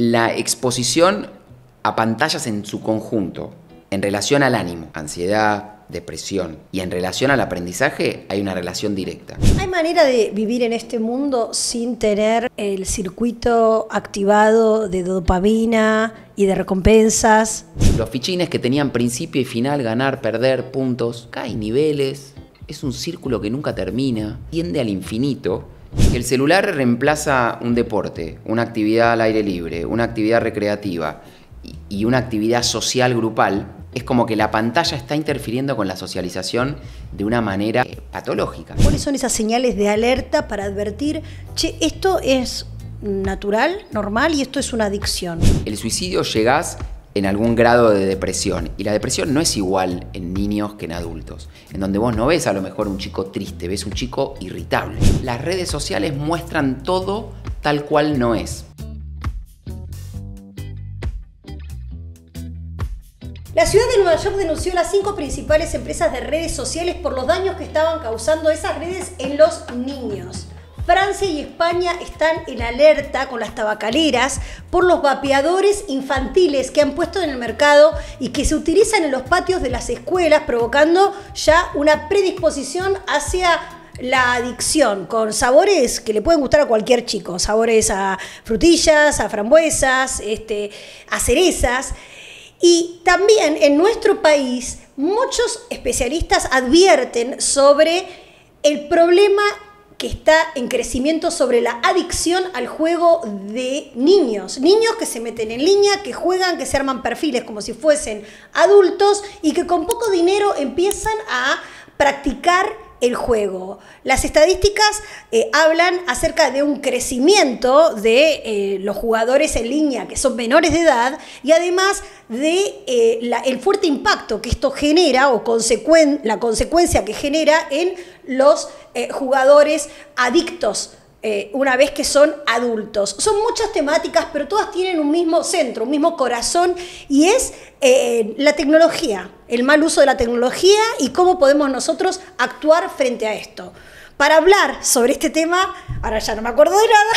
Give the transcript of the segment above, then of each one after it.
La exposición a pantallas en su conjunto, en relación al ánimo, ansiedad, depresión y en relación al aprendizaje, hay una relación directa. ¿Hay manera de vivir en este mundo sin tener el circuito activado de dopamina y de recompensas? Los fichines que tenían principio y final, ganar, perder, puntos, hay niveles, es un círculo que nunca termina, tiende al infinito. El celular reemplaza un deporte, una actividad al aire libre, una actividad recreativa y una actividad social grupal. Es como que la pantalla está interfiriendo con la socialización de una manera patológica. ¿Cuáles son esas señales de alerta para advertir, che, esto es natural, normal y esto es una adicción? El suicidio llegás en algún grado de depresión y la depresión no es igual en niños que en adultos, en donde vos no ves a lo mejor un chico triste, ves un chico irritable. Las redes sociales muestran todo tal cual no es. La ciudad de Nueva York denunció las 5 principales empresas de redes sociales por los daños que estaban causando esas redes en los niños. Francia y España están en alerta con las tabacaleras por los vapeadores infantiles que han puesto en el mercado y que se utilizan en los patios de las escuelas, provocando ya una predisposición hacia la adicción, con sabores que le pueden gustar a cualquier chico, sabores a frutillas, a frambuesas, a cerezas. Y también en nuestro país muchos especialistas advierten sobre el problema que está en crecimiento sobre la adicción al juego de niños. Niños que se meten en línea, que juegan, que se arman perfiles como si fuesen adultos y que con poco dinero empiezan a practicar el juego. Las estadísticas hablan acerca de un crecimiento de los jugadores en línea que son menores de edad y además de el fuerte impacto que esto genera o la consecuencia que genera en los jugadores adictos una vez que son adultos. Son muchas temáticas, pero todas tienen un mismo centro, un mismo corazón, y es la tecnología, el mal uso de la tecnología y cómo podemos nosotros actuar frente a esto. Para hablar sobre este tema, ahora ya no me acuerdo de nada,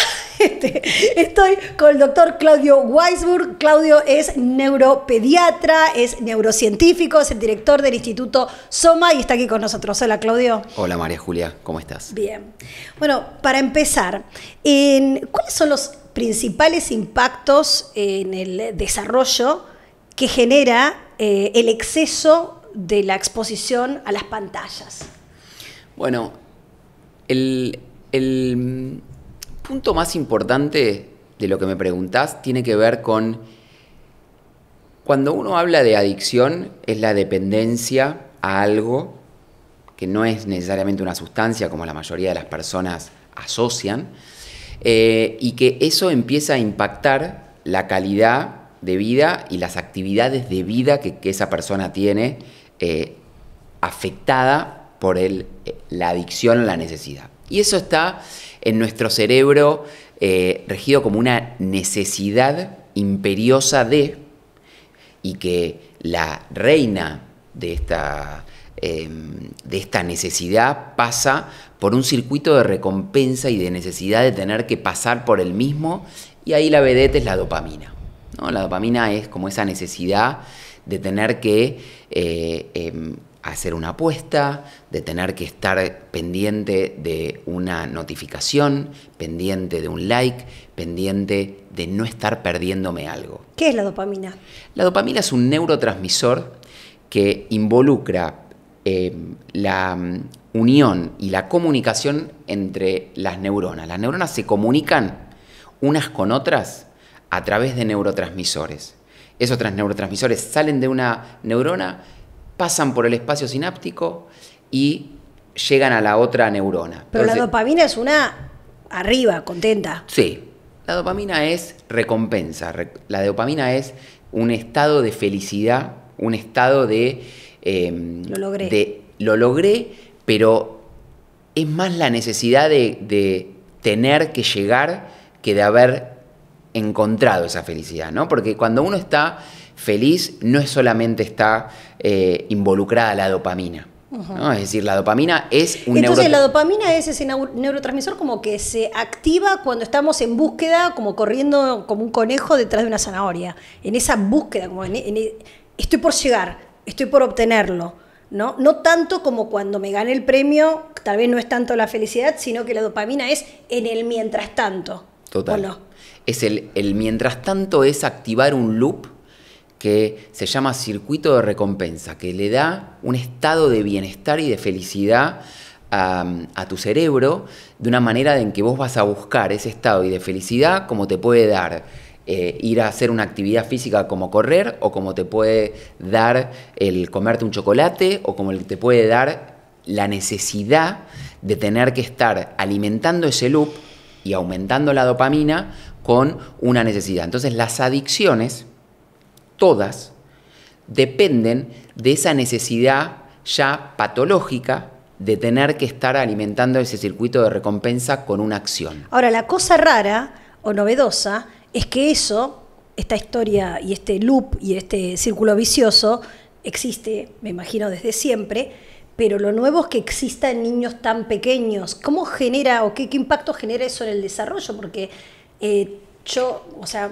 estoy con el doctor Claudio Weisburg. Claudio es neuropediatra, es neurocientífico, es el director del Instituto Soma y está aquí con nosotros. Hola, Claudio. Hola, María Julia, ¿cómo estás? Bien. Bueno, para empezar, ¿cuáles son los principales impactos en el desarrollo que genera el exceso de la exposición a las pantallas? Bueno, el punto más importante de lo que me preguntás tiene que ver con cuando uno habla de adicción, es la dependencia a algo que no es necesariamente una sustancia como la mayoría de las personas asocian, y que eso empieza a impactar la calidad de vida y las actividades de vida que esa persona tiene afectada por la adicción o la necesidad. Y eso está en nuestro cerebro regido como una necesidad imperiosa y que la reina de esta necesidad pasa por un circuito de recompensa y de necesidad de tener que pasar por el mismo, y ahí la vedette es la dopamina, ¿no? La dopamina es como esa necesidad de tener que hacer una apuesta, de tener que estar pendiente de una notificación, pendiente de un like, pendiente de no estar perdiéndome algo. ¿Qué es la dopamina? La dopamina es un neurotransmisor que involucra la unión y la comunicación entre las neuronas. Las neuronas se comunican unas con otras a través de neurotransmisores. Esos neurotransmisores salen de una neurona, pasan por el espacio sináptico y llegan a la otra neurona. Pero entonces, la dopamina es una arriba, contenta. Sí, la dopamina es recompensa. La dopamina es un estado de felicidad, un estado de... Lo logré. Pero es más la necesidad de tener que llegar que de haber encontrado esa felicidad, ¿no? Porque cuando uno está feliz, no es solamente está involucrada la dopamina. ¿no? Es decir, la dopamina es un Entonces la dopamina es ese neurotransmisor como que se activa cuando estamos en búsqueda, como corriendo como un conejo detrás de una zanahoria. En esa búsqueda, como estoy por llegar, estoy por obtenerlo. ¿No? No tanto como cuando me gané el premio, tal vez no es tanto la felicidad, sino que la dopamina es en el mientras tanto. Total. ¿O no? Es el mientras tanto es activar un loop que se llama circuito de recompensa, que le da un estado de bienestar y de felicidad a tu cerebro, de una manera en que vos vas a buscar ese estado y de felicidad como te puede dar ir a hacer una actividad física como correr, o como te puede dar el comerte un chocolate, o como te puede dar la necesidad de tener que estar alimentando ese loop y aumentando la dopamina con una necesidad. Entonces las adicciones, todas, dependen de esa necesidad ya patológica de tener que estar alimentando ese circuito de recompensa con una acción. Ahora, la cosa rara o novedosa es que esta historia y este loop y este círculo vicioso existe, me imagino, desde siempre, pero lo nuevo es que exista en niños tan pequeños. ¿Cómo genera o qué impacto genera eso en el desarrollo? Porque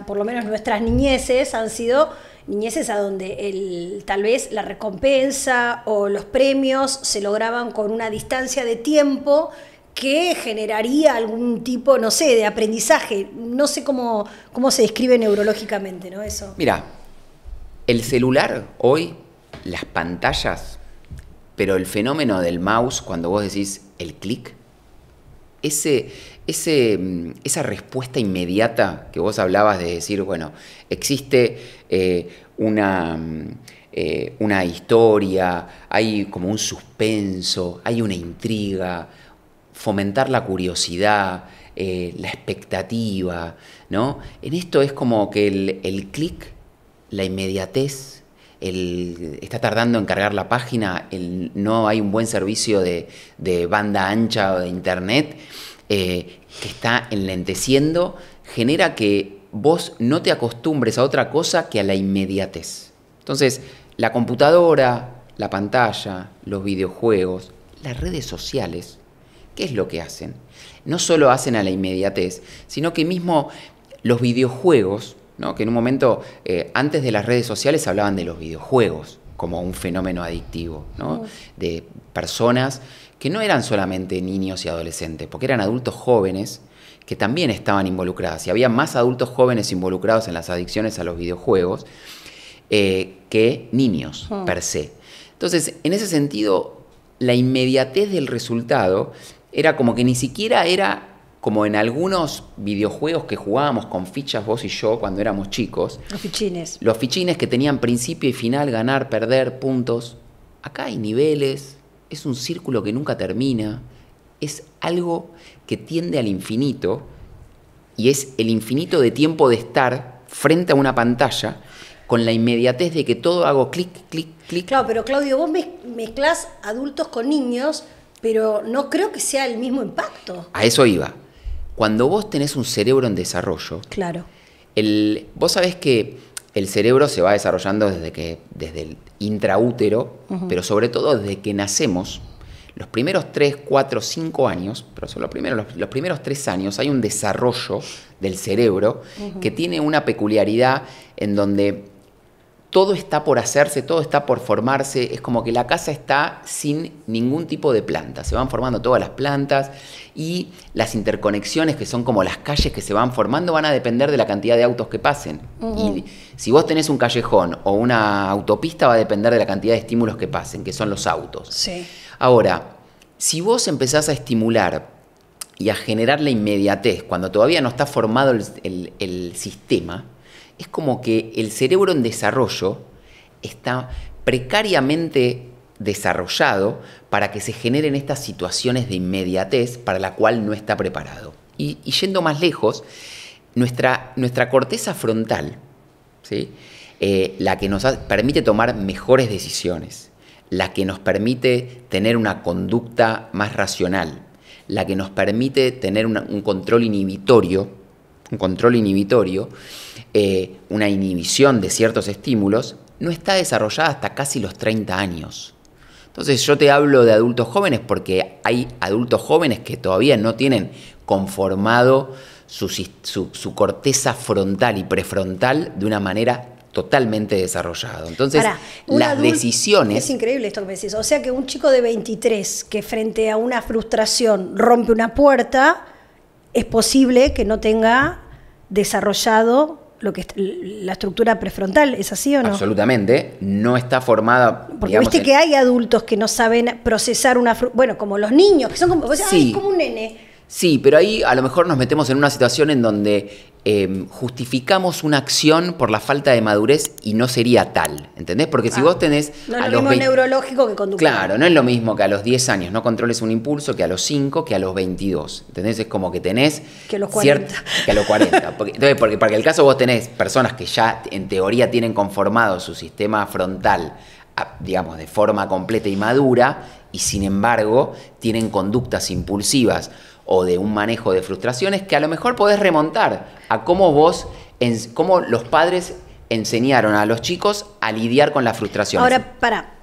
por lo menos nuestras niñeces han sido niñeces a donde tal vez la recompensa o los premios se lograban con una distancia de tiempo que generaría algún tipo, no sé, de aprendizaje. No sé cómo se describe neurológicamente, ¿no? Eso. Mira, el celular hoy, las pantallas, pero el fenómeno del mouse, cuando vos decís el clic, esa respuesta inmediata que vos hablabas de decir, bueno, existe una historia, hay como un suspenso, hay una intriga, fomentar la curiosidad, la expectativa, ¿no? En esto es como que el clic, la inmediatez, está tardando en cargar la página, no hay un buen servicio de banda ancha o de internet, que está enlenteciendo, genera que vos no te acostumbres a otra cosa que a la inmediatez. Entonces, la computadora, la pantalla, los videojuegos, las redes sociales, ¿qué es lo que hacen? No solo hacen a la inmediatez, sino que mismo los videojuegos, ¿no? Que en un momento, antes de las redes sociales, hablaban de los videojuegos como un fenómeno adictivo, ¿no? De personas que no eran solamente niños y adolescentes, porque eran adultos jóvenes que también estaban involucrados. Y había más adultos jóvenes involucrados en las adicciones a los videojuegos que niños per se. Entonces, en ese sentido, la inmediatez del resultado era como que ni siquiera era como en algunos videojuegos que jugábamos con fichas vos y yo cuando éramos chicos. Los fichines. Los fichines que tenían principio y final, ganar, perder, puntos. Acá hay niveles, es un círculo que nunca termina, es algo que tiende al infinito y es el infinito de tiempo de estar frente a una pantalla con la inmediatez de que todo hago clic, clic, clic. Claro, pero Claudio, vos mezclás adultos con niños, pero no creo que sea el mismo impacto. A eso iba. Cuando vos tenés un cerebro en desarrollo, claro. Vos sabés que el cerebro se va desarrollando desde el intraútero, pero sobre todo desde que nacemos. Los primeros 3, 4, 5 años, pero son los primeros 3 años, hay un desarrollo del cerebro que tiene una peculiaridad en donde todo está por hacerse, todo está por formarse. Es como que la casa está sin ningún tipo de planta. Se van formando todas las plantas y las interconexiones, que son como las calles que se van formando, van a depender de la cantidad de autos que pasen. Y si vos tenés un callejón o una autopista, va a depender de la cantidad de estímulos que pasen, que son los autos. Sí. Ahora, si vos empezás a estimular y a generar la inmediatez cuando todavía no está formado el sistema, es como que el cerebro en desarrollo está precariamente desarrollado para que se generen estas situaciones de inmediatez para la cual no está preparado. Y yendo más lejos, nuestra corteza frontal, ¿sí? La que nos permite tomar mejores decisiones, la que nos permite tener una conducta más racional, la que nos permite tener un control inhibitorio, una inhibición de ciertos estímulos, no está desarrollada hasta casi los 30 años. Entonces yo te hablo de adultos jóvenes porque hay adultos jóvenes que todavía no tienen conformado su corteza frontal y prefrontal de una manera totalmente desarrollado. Entonces, las decisiones... Es increíble esto que me decís. O sea que un chico de 23 que frente a una frustración rompe una puerta, es posible que no tenga desarrollado lo que es la estructura prefrontal. ¿Es así o no? Absolutamente. No está formada... Porque viste que hay adultos que no saben procesar una frustración. Bueno, como los niños, que son como, o sea, sí. Es como un nene. Sí, pero ahí a lo mejor nos metemos en una situación en donde justificamos una acción por la falta de madurez y no sería tal, ¿entendés? Porque si vos tenés... No es lo mismo neurológico que conductual. Claro, no es lo mismo que a los 10 años no controles un impulso que a los 5 que a los 22, ¿entendés? Es como que tenés... Que a los 40. Que a los 40. Entonces, porque en el caso vos tenés personas que ya en teoría tienen conformado su sistema frontal, digamos, de forma completa y madura, y sin embargo tienen conductas impulsivas o de un manejo de frustraciones que a lo mejor podés remontar a cómo cómo los padres enseñaron a los chicos a lidiar con las frustraciones. Ahora,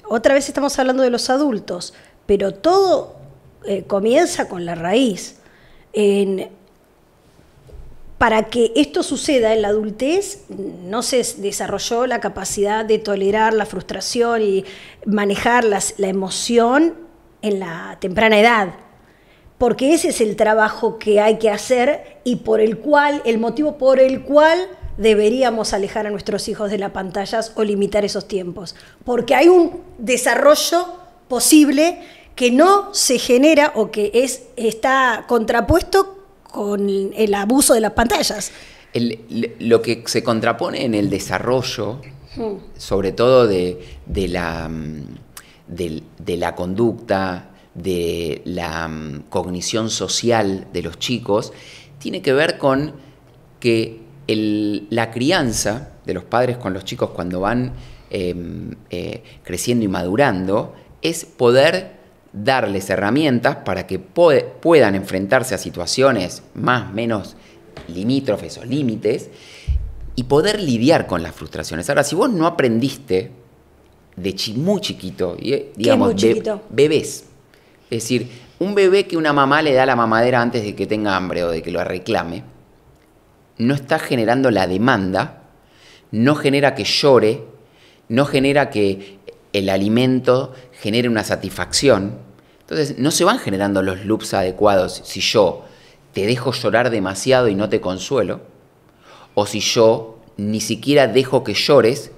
otra vez estamos hablando de los adultos, pero todo comienza con la raíz. Para que esto suceda en la adultez, no se desarrolló la capacidad de tolerar la frustración y manejar la emoción en la temprana edad. Porque ese es el trabajo que hay que hacer y el motivo por el cual deberíamos alejar a nuestros hijos de las pantallas o limitar esos tiempos. Porque hay un desarrollo posible que no se genera o que está contrapuesto con el abuso de las pantallas. Lo que se contrapone en el desarrollo, sobre todo de la conducta, de la cognición social de los chicos, tiene que ver con que la crianza de los padres con los chicos cuando van creciendo y madurando es poder darles herramientas para que puedan enfrentarse a situaciones más o menos limítrofes o límites y poder lidiar con las frustraciones. Ahora, si vos no aprendiste de muy chiquito, digamos, muy chiquito? Bebés, es decir, un bebé que una mamá le da la mamadera antes de que tenga hambre o de que lo reclame, no está generando la demanda, no genera que llore, no genera que el alimento genere una satisfacción. Entonces, no se van generando los loops adecuados si yo te dejo llorar demasiado y no te consuelo, o si yo ni siquiera dejo que llores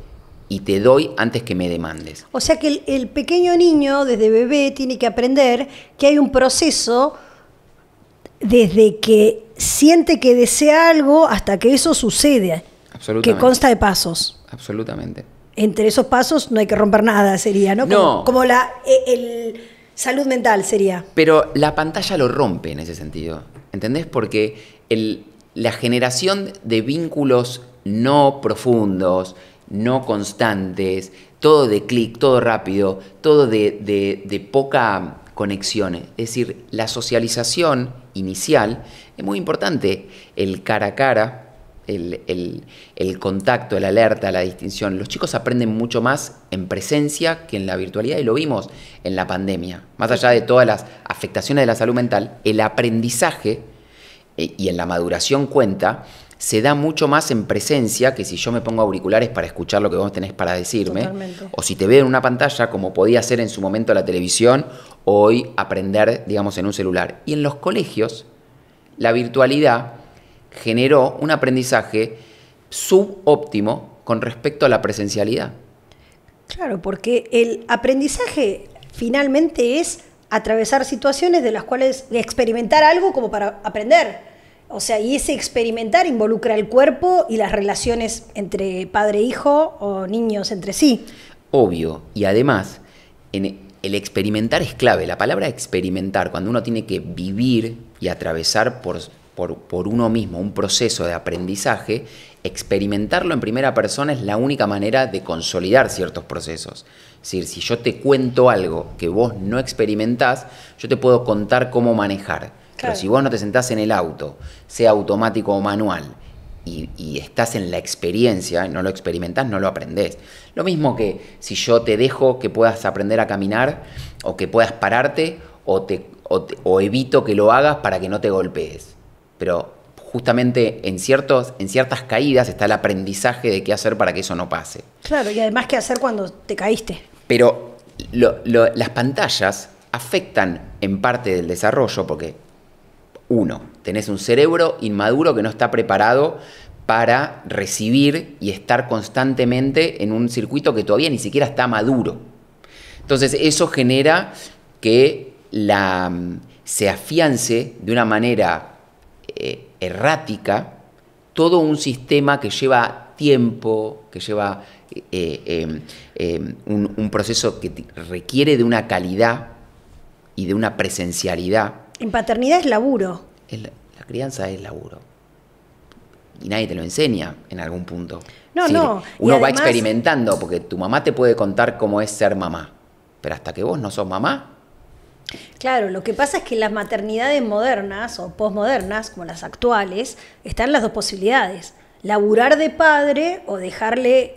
y te doy antes que me demandes. O sea que el pequeño niño desde bebé tiene que aprender que hay un proceso desde que siente que desea algo hasta que eso sucede, que consta de pasos. Absolutamente. Entre esos pasos no hay que romper nada, sería, ¿no? No. Como salud mental sería. Pero la pantalla lo rompe en ese sentido, ¿entendés? Porque la generación de vínculos no profundos, no constantes, todo de clic, todo rápido, todo de poca conexión. Es decir, la socialización inicial es muy importante. El cara a cara, el contacto, el alerta, la distinción. Los chicos aprenden mucho más en presencia que en la virtualidad y lo vimos en la pandemia. Más allá de todas las afectaciones de la salud mental, el aprendizaje y en la maduración cuenta se da mucho más en presencia que si yo me pongo auriculares para escuchar lo que vos tenés para decirme. Totalmente. O si te veo en una pantalla, como podía ser en su momento la televisión, o hoy aprender, digamos, en un celular. Y en los colegios, la virtualidad generó un aprendizaje subóptimo con respecto a la presencialidad. Claro, porque el aprendizaje finalmente es atravesar situaciones de las cuales experimentar algo como para aprender. O sea, y ese experimentar involucra el cuerpo y las relaciones entre padre e hijo o niños entre sí. Obvio. Y además, el experimentar es clave. La palabra experimentar, cuando uno tiene que vivir y atravesar por uno mismo un proceso de aprendizaje, experimentarlo en primera persona es la única manera de consolidar ciertos procesos. Es decir, si yo te cuento algo que vos no experimentás, yo te puedo contar cómo manejar. Claro. Pero si vos no te sentás en el auto, sea automático o manual, y estás en la experiencia, no lo experimentás, no lo aprendés. Lo mismo que si yo te dejo que puedas aprender a caminar o que puedas pararte o evito que lo hagas para que no te golpees. Pero justamente en ciertas caídas está el aprendizaje de qué hacer para que eso no pase. Claro, y además qué hacer cuando te caíste. Pero las pantallas afectan en parte del desarrollo porque, uno, tenés un cerebro inmaduro que no está preparado para recibir y estar constantemente en un circuito que todavía ni siquiera está maduro. Entonces eso genera que se afiance de una manera errática todo un sistema que lleva tiempo, que lleva un proceso que requiere de una calidad y de una presencialidad. En paternidad es laburo. La crianza es laburo. Y nadie te lo enseña en algún punto. No, es decir, no. Uno va experimentando, porque tu mamá te puede contar cómo es ser mamá. Pero hasta que vos no sos mamá. Claro, lo que pasa es que las maternidades modernas o posmodernas, como las actuales, están las dos posibilidades. Laburar de padre o dejarle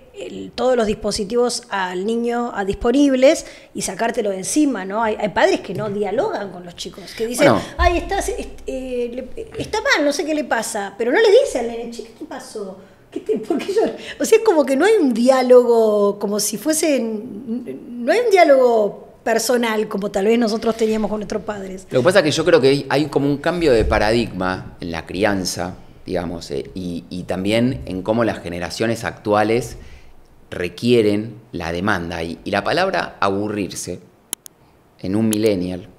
todos los dispositivos al niño disponibles y sacártelo de encima, ¿no? Hay padres que no dialogan con los chicos, que dicen, bueno, ay, está mal, no sé qué le pasa, pero no le dice al nene, chica, ¿qué pasó? ¿Por qué llora? O sea, es como que no hay un diálogo, como si no hay un diálogo personal, como tal vez nosotros teníamos con nuestros padres. Lo que pasa es que yo creo que hay como un cambio de paradigma en la crianza, digamos, y también en cómo las generaciones actuales requieren la demanda. Y la palabra aburrirse en un millennial,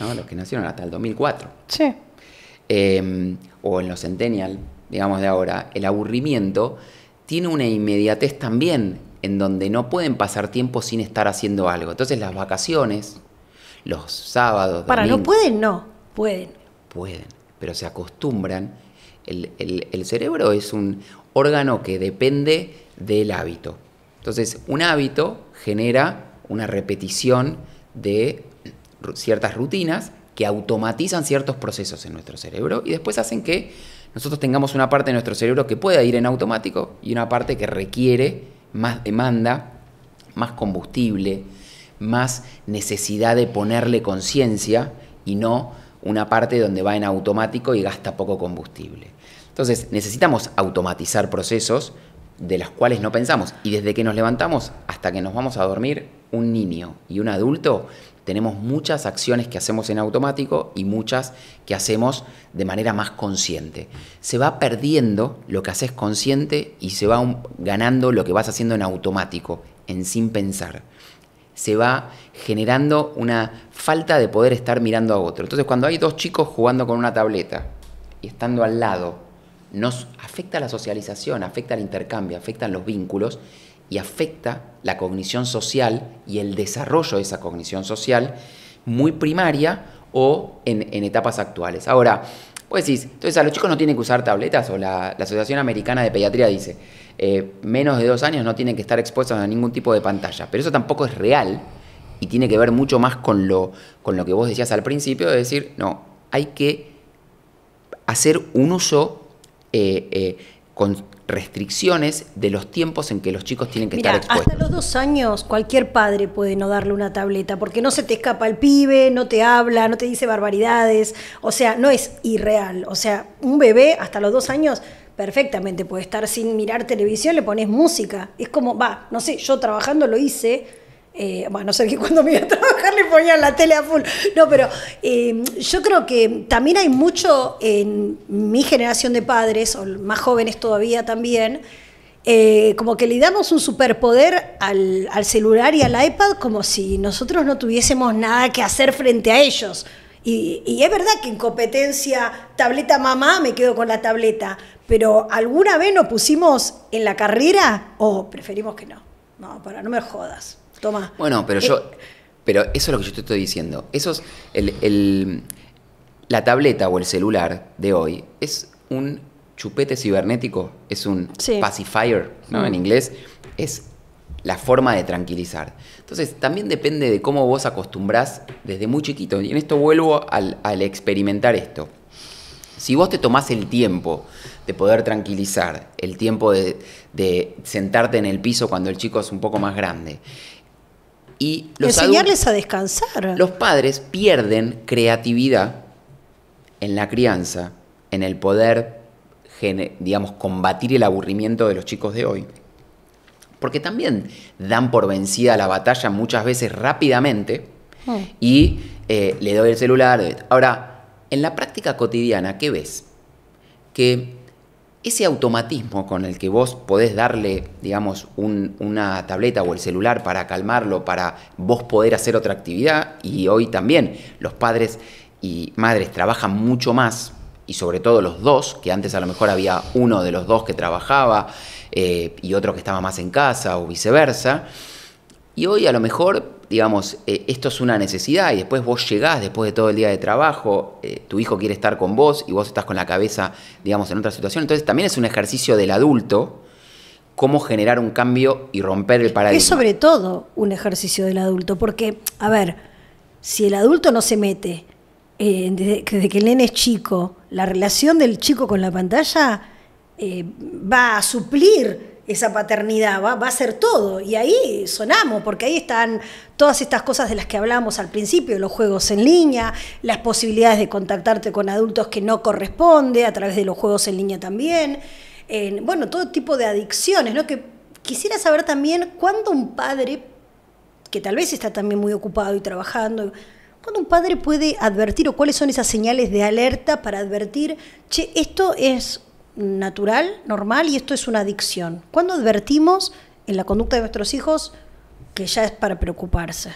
¿no? Los que nacieron hasta el 2004, sí. O en los centennial, digamos, de ahora, el aburrimiento tiene una inmediatez también, en donde no pueden pasar tiempo sin estar haciendo algo. Entonces las vacaciones, los sábados... ¿No pueden? No, pueden. Pueden, pero se acostumbran. El cerebro es un órgano que depende del hábito. Entonces, un hábito genera una repetición de ciertas rutinas que automatizan ciertos procesos en nuestro cerebro y después hacen que nosotros tengamos una parte de nuestro cerebro que pueda ir en automático y una parte que requiere más demanda, más combustible, más necesidad de ponerle conciencia y no una parte donde va en automático y gasta poco combustible. Entonces necesitamos automatizar procesos de los cuales no pensamos. Y desde que nos levantamos hasta que nos vamos a dormir, un niño y un adulto tenemos muchas acciones que hacemos en automático y muchas que hacemos de manera más consciente. Se va perdiendo lo que haces consciente y se va ganando lo que vas haciendo en automático, en sin pensar. Se va generando una falta de poder estar mirando a otro. Entonces, cuando hay dos chicos jugando con una tableta y estando al lado, nos afecta la socialización, afecta el intercambio, afectan los vínculos y afecta la cognición social y el desarrollo de esa cognición social muy primaria o en etapas actuales. Ahora, vos decís, entonces a los chicos no tienen que usar tabletas, o la Asociación Americana de Pediatría dice, menos de 2 años no tienen que estar expuestos a ningún tipo de pantalla, pero eso tampoco es real y tiene que ver mucho más con lo que vos decías al principio, de decir, no, hay que hacer un uso con restricciones de los tiempos en que los chicos tienen que estar expuestos. Hasta los 2 años cualquier padre puede no darle una tableta, porque no se te escapa el pibe, no te habla, no te dice barbaridades, o sea, no es irreal. O sea, un bebé hasta los 2 años perfectamente puede estar sin mirar televisión, le pones música. Es como, no sé, yo trabajando lo hice. No sé, que cuando me iba a trabajar le ponían la tele a full. No, pero yo creo que también hay mucho en mi generación de padres, o más jóvenes todavía también, como que le damos un superpoder al celular y al iPad como si nosotros no tuviésemos nada que hacer frente a ellos. Y es verdad que en competencia tableta mamá me quedo con la tableta, pero ¿alguna vez nos pusimos en la carrera o preferimos que no? No, no me jodas. Toma. Bueno, pero eso es lo que yo te estoy diciendo. Eso es la tableta o el celular de hoy es un chupete cibernético, es un pacifier, ¿no? En inglés es la forma de tranquilizar. Entonces, también depende de cómo vos acostumbrás desde muy chiquito. Y en esto vuelvo al experimentar esto. Si vos te tomás el tiempo de poder tranquilizar, el tiempo de sentarte en el piso cuando el chico es un poco más grande, y enseñarles a descansar. Los padres pierden creatividad en la crianza, en el poder, digamos, combatir el aburrimiento de los chicos de hoy. Porque también dan por vencida la batalla muchas veces rápidamente y le doy el celular. Ahora, en la práctica cotidiana, ¿qué ves? Que ese automatismo con el que vos podés darle, digamos, una tableta o el celular para calmarlo, para vos poder hacer otra actividad, y hoy también los padres y madres trabajan mucho más, y sobre todo los dos, que antes a lo mejor había uno de los dos que trabajaba y otro que estaba más en casa o viceversa, y hoy a lo mejor, digamos, esto es una necesidad y después vos llegás después de todo el día de trabajo, tu hijo quiere estar con vos y vos estás con la cabeza, digamos, en otra situación. Entonces también es un ejercicio del adulto cómo generar un cambio y romper el paradigma. Es sobre todo un ejercicio del adulto, porque, a ver, si el adulto no se mete desde que el nene es chico, la relación del chico con la pantalla va a suplir esa paternidad, va a ser todo, y ahí sonamos, porque ahí están todas estas cosas de las que hablábamos al principio, los juegos en línea, las posibilidades de contactarte con adultos que no corresponde a través de los juegos en línea también, bueno, todo tipo de adicciones, ¿no? Que quisiera saber también cuándo un padre, que tal vez está también muy ocupado y trabajando, cuándo un padre puede advertir, o cuáles son esas señales de alerta para advertir, che, esto es natural, normal, y esto es una adicción. ¿Cuándo advertimos en la conducta de nuestros hijos que ya es para preocuparse?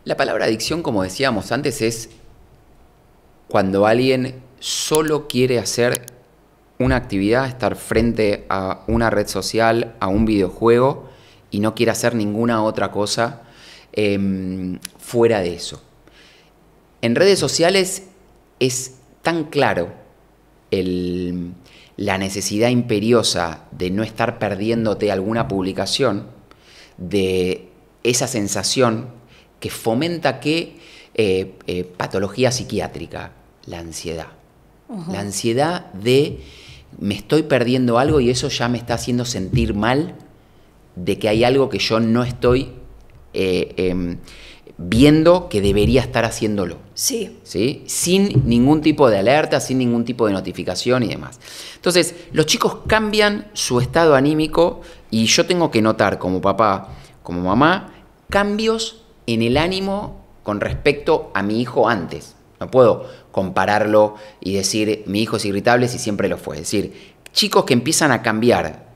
La palabra adicción, como decíamos antes, es cuando alguien solo quiere hacer una actividad, estar frente a una red social, a un videojuego, y no quiere hacer ninguna otra cosa fuera de eso. En redes sociales es tan claro la necesidad imperiosa de no estar perdiéndote alguna publicación, de esa sensación que fomenta patología psiquiátrica, la ansiedad. Uh-huh. La ansiedad de me estoy perdiendo algo y eso ya me está haciendo sentir mal, de que hay algo que yo no estoy viendo que debería estar haciéndolo. Sí. ¿Sí? Sin ningún tipo de alerta, sin ningún tipo de notificación y demás. Entonces, los chicos cambian su estado anímico y yo tengo que notar como papá, como mamá, cambios en el ánimo con respecto a mi hijo antes. No puedo compararlo y decir mi hijo es irritable si siempre lo fue. Es decir, chicos que empiezan a cambiar.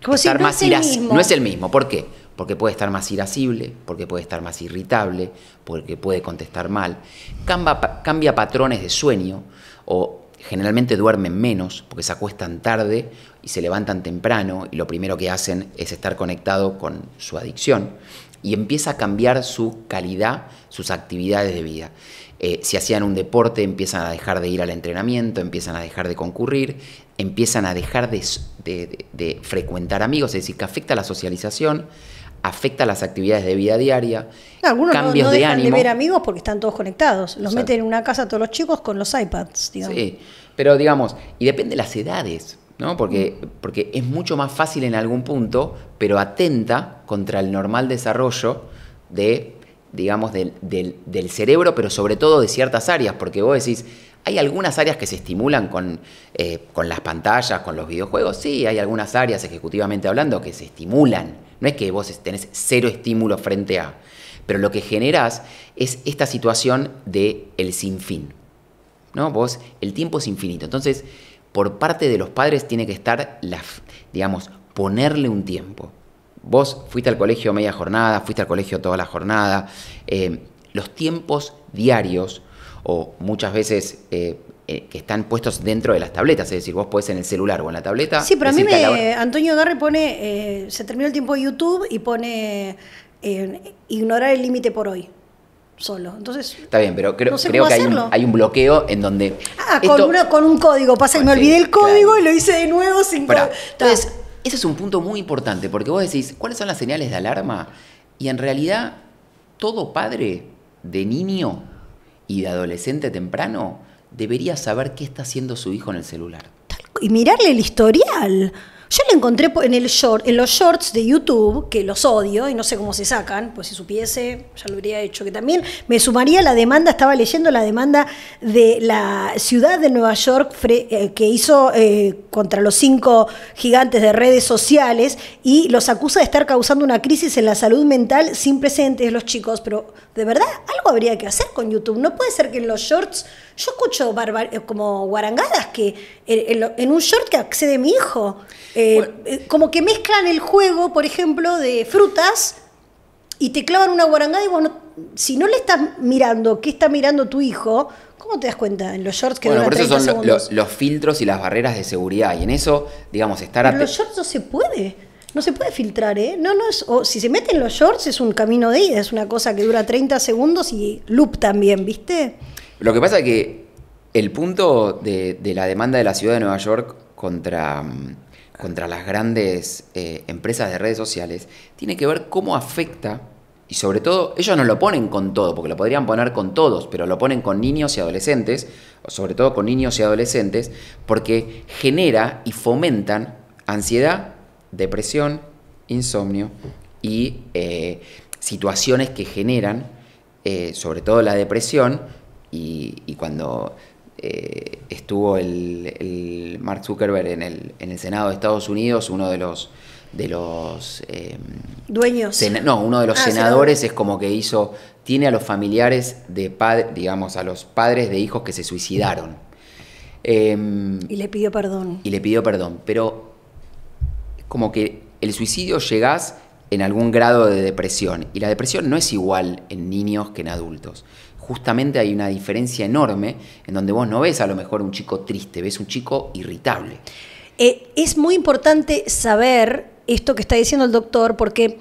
Como si no es el mismo. No es el mismo. ¿Por qué? Porque puede estar más irascible, porque puede estar más irritable, porque puede contestar mal. Cambia patrones de sueño, o generalmente duermen menos porque se acuestan tarde y se levantan temprano y lo primero que hacen es estar conectado con su adicción y empieza a cambiar su calidad, sus actividades de vida. Si hacían un deporte, empiezan a dejar de ir al entrenamiento, empiezan a dejar de concurrir, empiezan a dejar de frecuentar amigos, es decir, que afecta la socialización, afecta las actividades de vida diaria, algunos cambios no de dejan ánimo. De ver amigos porque están todos conectados. Los Exacto. meten en una casa todos los chicos con los iPads, digamos. Sí, pero digamos, y depende de las edades, ¿no? Porque es mucho más fácil en algún punto, pero atenta contra el normal desarrollo digamos, del cerebro, pero sobre todo de ciertas áreas, porque vos decís, ¿hay algunas áreas que se estimulan con las pantallas, con los videojuegos? Sí, hay algunas áreas, ejecutivamente hablando, que se estimulan. No es que vos tenés cero estímulo frente a, pero lo que generás es esta situación de el sinfín, ¿no? Vos, el tiempo es infinito. Entonces, por parte de los padres tiene que estar, digamos, ponerle un tiempo. Vos fuiste al colegio media jornada, fuiste al colegio toda la jornada. Los tiempos diarios, o muchas veces que están puestos dentro de las tabletas, es decir, vos podés en el celular o en la tableta. Sí, pero a mí Antonio Garre pone, se terminó el tiempo de YouTube y pone ignorar el límite por hoy. Solo. Entonces, está bien, pero creo que hay un bloqueo en donde... con un código. Pasa que me olvidé el código, claro, y lo hice de nuevo sin código. Entonces, ese es un punto muy importante, porque vos decís, ¿cuáles son las señales de alarma? Y en realidad, todo padre de niño y de adolescente temprano debería saber qué está haciendo su hijo en el celular. Y mirarle el historial. Yo le encontré en los shorts de YouTube, que los odio y no sé cómo se sacan, pues si supiese ya lo habría hecho, que también me sumaría a la demanda, estaba leyendo la demanda de la ciudad de Nueva York que hizo contra los 5 gigantes de redes sociales y los acusa de estar causando una crisis en la salud mental sin precedentes de los chicos, pero de verdad algo habría que hacer con YouTube. No puede ser que en los shorts, yo escucho como guarangadas que en un short que accede mi hijo, como que mezclan el juego, por ejemplo, de frutas y te clavan una guarangada y vos si no le estás mirando qué está mirando tu hijo, ¿cómo te das cuenta en los shorts que duran 30 segundos? Por eso son los filtros y las barreras de seguridad y en eso, digamos, estar en los shorts no se puede filtrar, ¿eh? O si se mete en los shorts es un camino de ida, es una cosa que dura 30 segundos y loop también, ¿viste? Lo que pasa es que el punto de la demanda de la ciudad de Nueva York contra las grandes empresas de redes sociales tiene que ver cómo afecta, y sobre todo, ellos no lo ponen con todo, porque lo podrían poner con todos, pero lo ponen con niños y adolescentes, o sobre todo con niños y adolescentes, porque genera y fomentan ansiedad, depresión, insomnio y situaciones que generan, sobre todo la depresión, y cuando estuvo el Mark Zuckerberg en el Senado de Estados Unidos, uno de los dueños. Uno de los senadores es como que tiene a los familiares digamos, a los padres de hijos que se suicidaron. Y le pidió perdón. Pero como que el suicidio llegás en algún grado de depresión, y la depresión no es igual en niños que en adultos. Justamente hay una diferencia enorme en donde vos no ves a lo mejor un chico triste, ves un chico irritable. Es muy importante saber esto que está diciendo el doctor, porque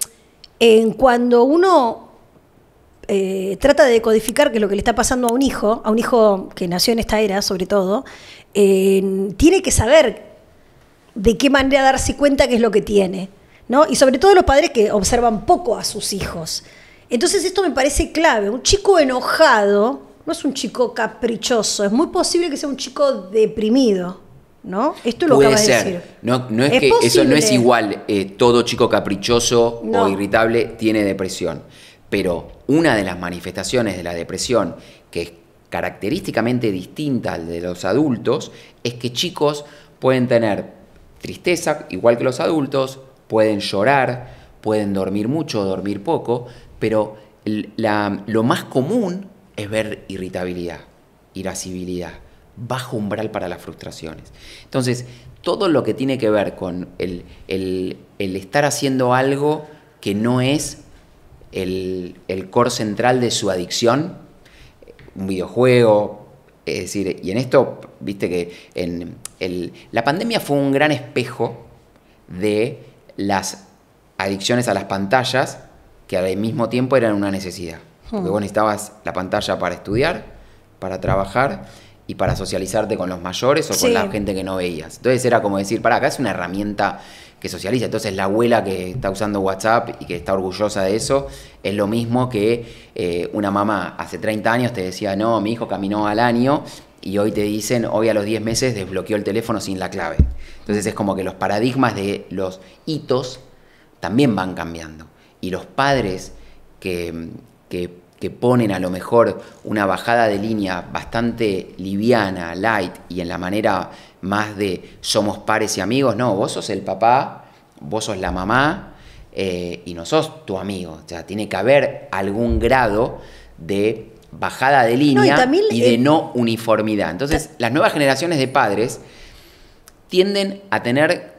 cuando uno trata de decodificar qué es lo que le está pasando a un hijo que nació en esta era sobre todo, tiene que saber de qué manera darse cuenta qué es lo que tiene, ¿no? Y sobre todo los padres que observan poco a sus hijos. Entonces esto me parece clave. Un chico enojado no es un chico caprichoso, es muy posible que sea un chico deprimido, ¿no? Esto es lo que acabas de decir. No es que posible. Eso no es igual, todo chico caprichoso o irritable tiene depresión. Pero una de las manifestaciones de la depresión, que es característicamente distinta al de los adultos, es que chicos pueden tener tristeza, igual que los adultos, pueden llorar, pueden dormir mucho o dormir poco, pero lo más común es ver irritabilidad, irascibilidad, bajo umbral para las frustraciones. Entonces, todo lo que tiene que ver con el estar haciendo algo que no es el core central de su adicción, un videojuego, es decir, y en esto, viste que la pandemia fue un gran espejo de las adicciones a las pantallas, que al mismo tiempo eran una necesidad. Porque vos necesitabas la pantalla para estudiar, para trabajar y para socializarte con los mayores o con la gente que no veías. Entonces era como decir, acá es una herramienta que socializa. Entonces la abuela que está usando WhatsApp y que está orgullosa de eso, es lo mismo que una mamá hace 30 años te decía, no, mi hijo caminó al año, y hoy te dicen, hoy a los 10 meses desbloqueó el teléfono sin la clave. Entonces es como que los paradigmas de los hitos también van cambiando. Y los padres que ponen a lo mejor una bajada de línea bastante liviana, light, y en la manera más de somos pares y amigos, no, vos sos el papá, vos sos la mamá, y no sos tu amigo. O sea, tiene que haber algún grado de bajada de línea y de no uniformidad. Entonces, las nuevas generaciones de padres tienden a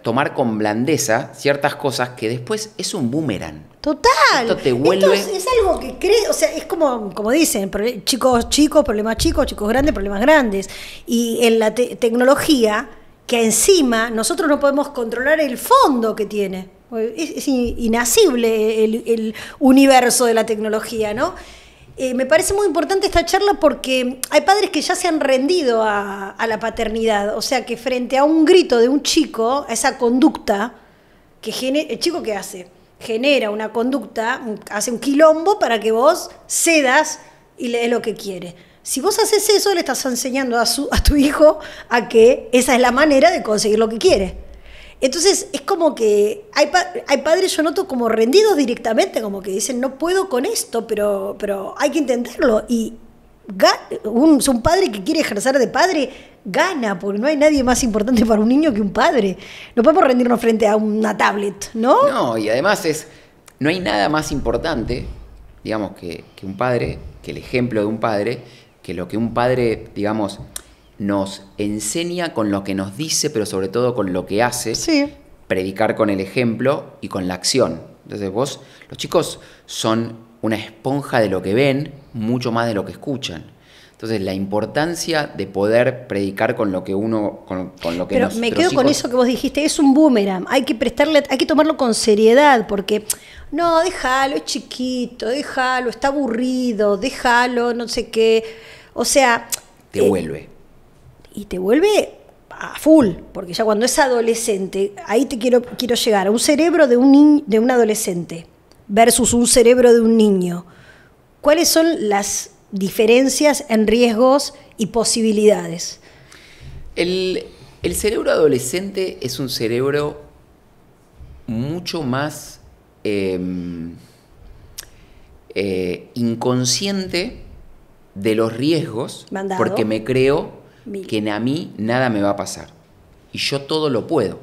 tomar con blandeza ciertas cosas que después es un boomerang. Total. Esto te vuelve... Esto es algo que cree, o sea, es como dicen, chicos chicos, problemas chicos, chicos grandes, problemas grandes. Y en la tecnología, que encima nosotros no podemos controlar el fondo que tiene. Es inasible el universo de la tecnología, ¿no? Me parece muy importante esta charla porque hay padres que ya se han rendido a la paternidad. O sea, que frente a un grito de un chico, a esa conducta, el chico ¿qué hace? Genera una conducta, hace un quilombo para que vos cedas y le des lo que quiere. Si vos haces eso, le estás enseñando a tu hijo a que esa es la manera de conseguir lo que quiere. Entonces, es como que hay padres, yo noto, como rendidos directamente, como que dicen, no puedo con esto, pero hay que intentarlo. Y un padre que quiere ejercer de padre gana, porque no hay nadie más importante para un niño que un padre. No podemos rendirnos frente a una tablet, ¿no? No, y además no hay nada más importante, digamos, que un padre, que el ejemplo de un padre, que lo que un padre, digamos, nos enseña con lo que nos dice, pero sobre todo con lo que hace. Sí. Predicar con el ejemplo y con la acción. Entonces los chicos son una esponja de lo que ven, mucho más de lo que escuchan. Entonces la importancia de poder predicar con lo que uno, con lo que pero me quedo con eso que vos dijiste, es un boomerang, hay que tomarlo con seriedad, porque no, déjalo, es chiquito, déjalo, está aburrido, déjalo, no sé qué. O sea, te vuelve. Y te vuelve a full, porque ya cuando es adolescente, ahí te quiero llegar a un cerebro de un adolescente versus un cerebro de un niño. ¿Cuáles son las diferencias en riesgos y posibilidades? El cerebro adolescente es un cerebro mucho más inconsciente de los riesgos, porque me creo que a mí nada me va a pasar y yo todo lo puedo,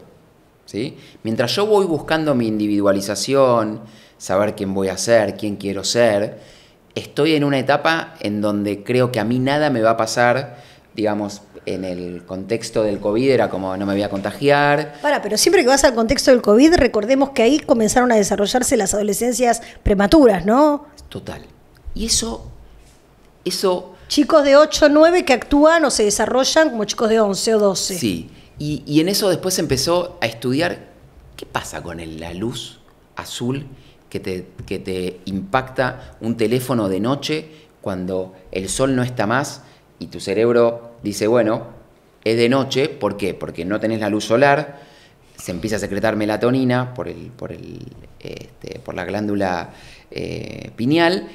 ¿sí? Mientras yo voy buscando mi individualización, saber quién voy a ser, quién quiero ser, estoy en una etapa en donde creo que a mí nada me va a pasar. Digamos, en el contexto del COVID era como no me voy a contagiar. Pero siempre que vas al contexto del COVID, recordemos que ahí comenzaron a desarrollarse las adolescencias prematuras, ¿no? Total. Y eso chicos de 8 o 9 que actúan o se desarrollan como chicos de 11 o 12. Sí, y en eso después se empezó a estudiar qué pasa con la luz azul que te impacta un teléfono de noche cuando el sol no está más y tu cerebro dice, bueno, es de noche. ¿Por qué? Porque no tenés la luz solar, se empieza a secretar melatonina por la glándula pineal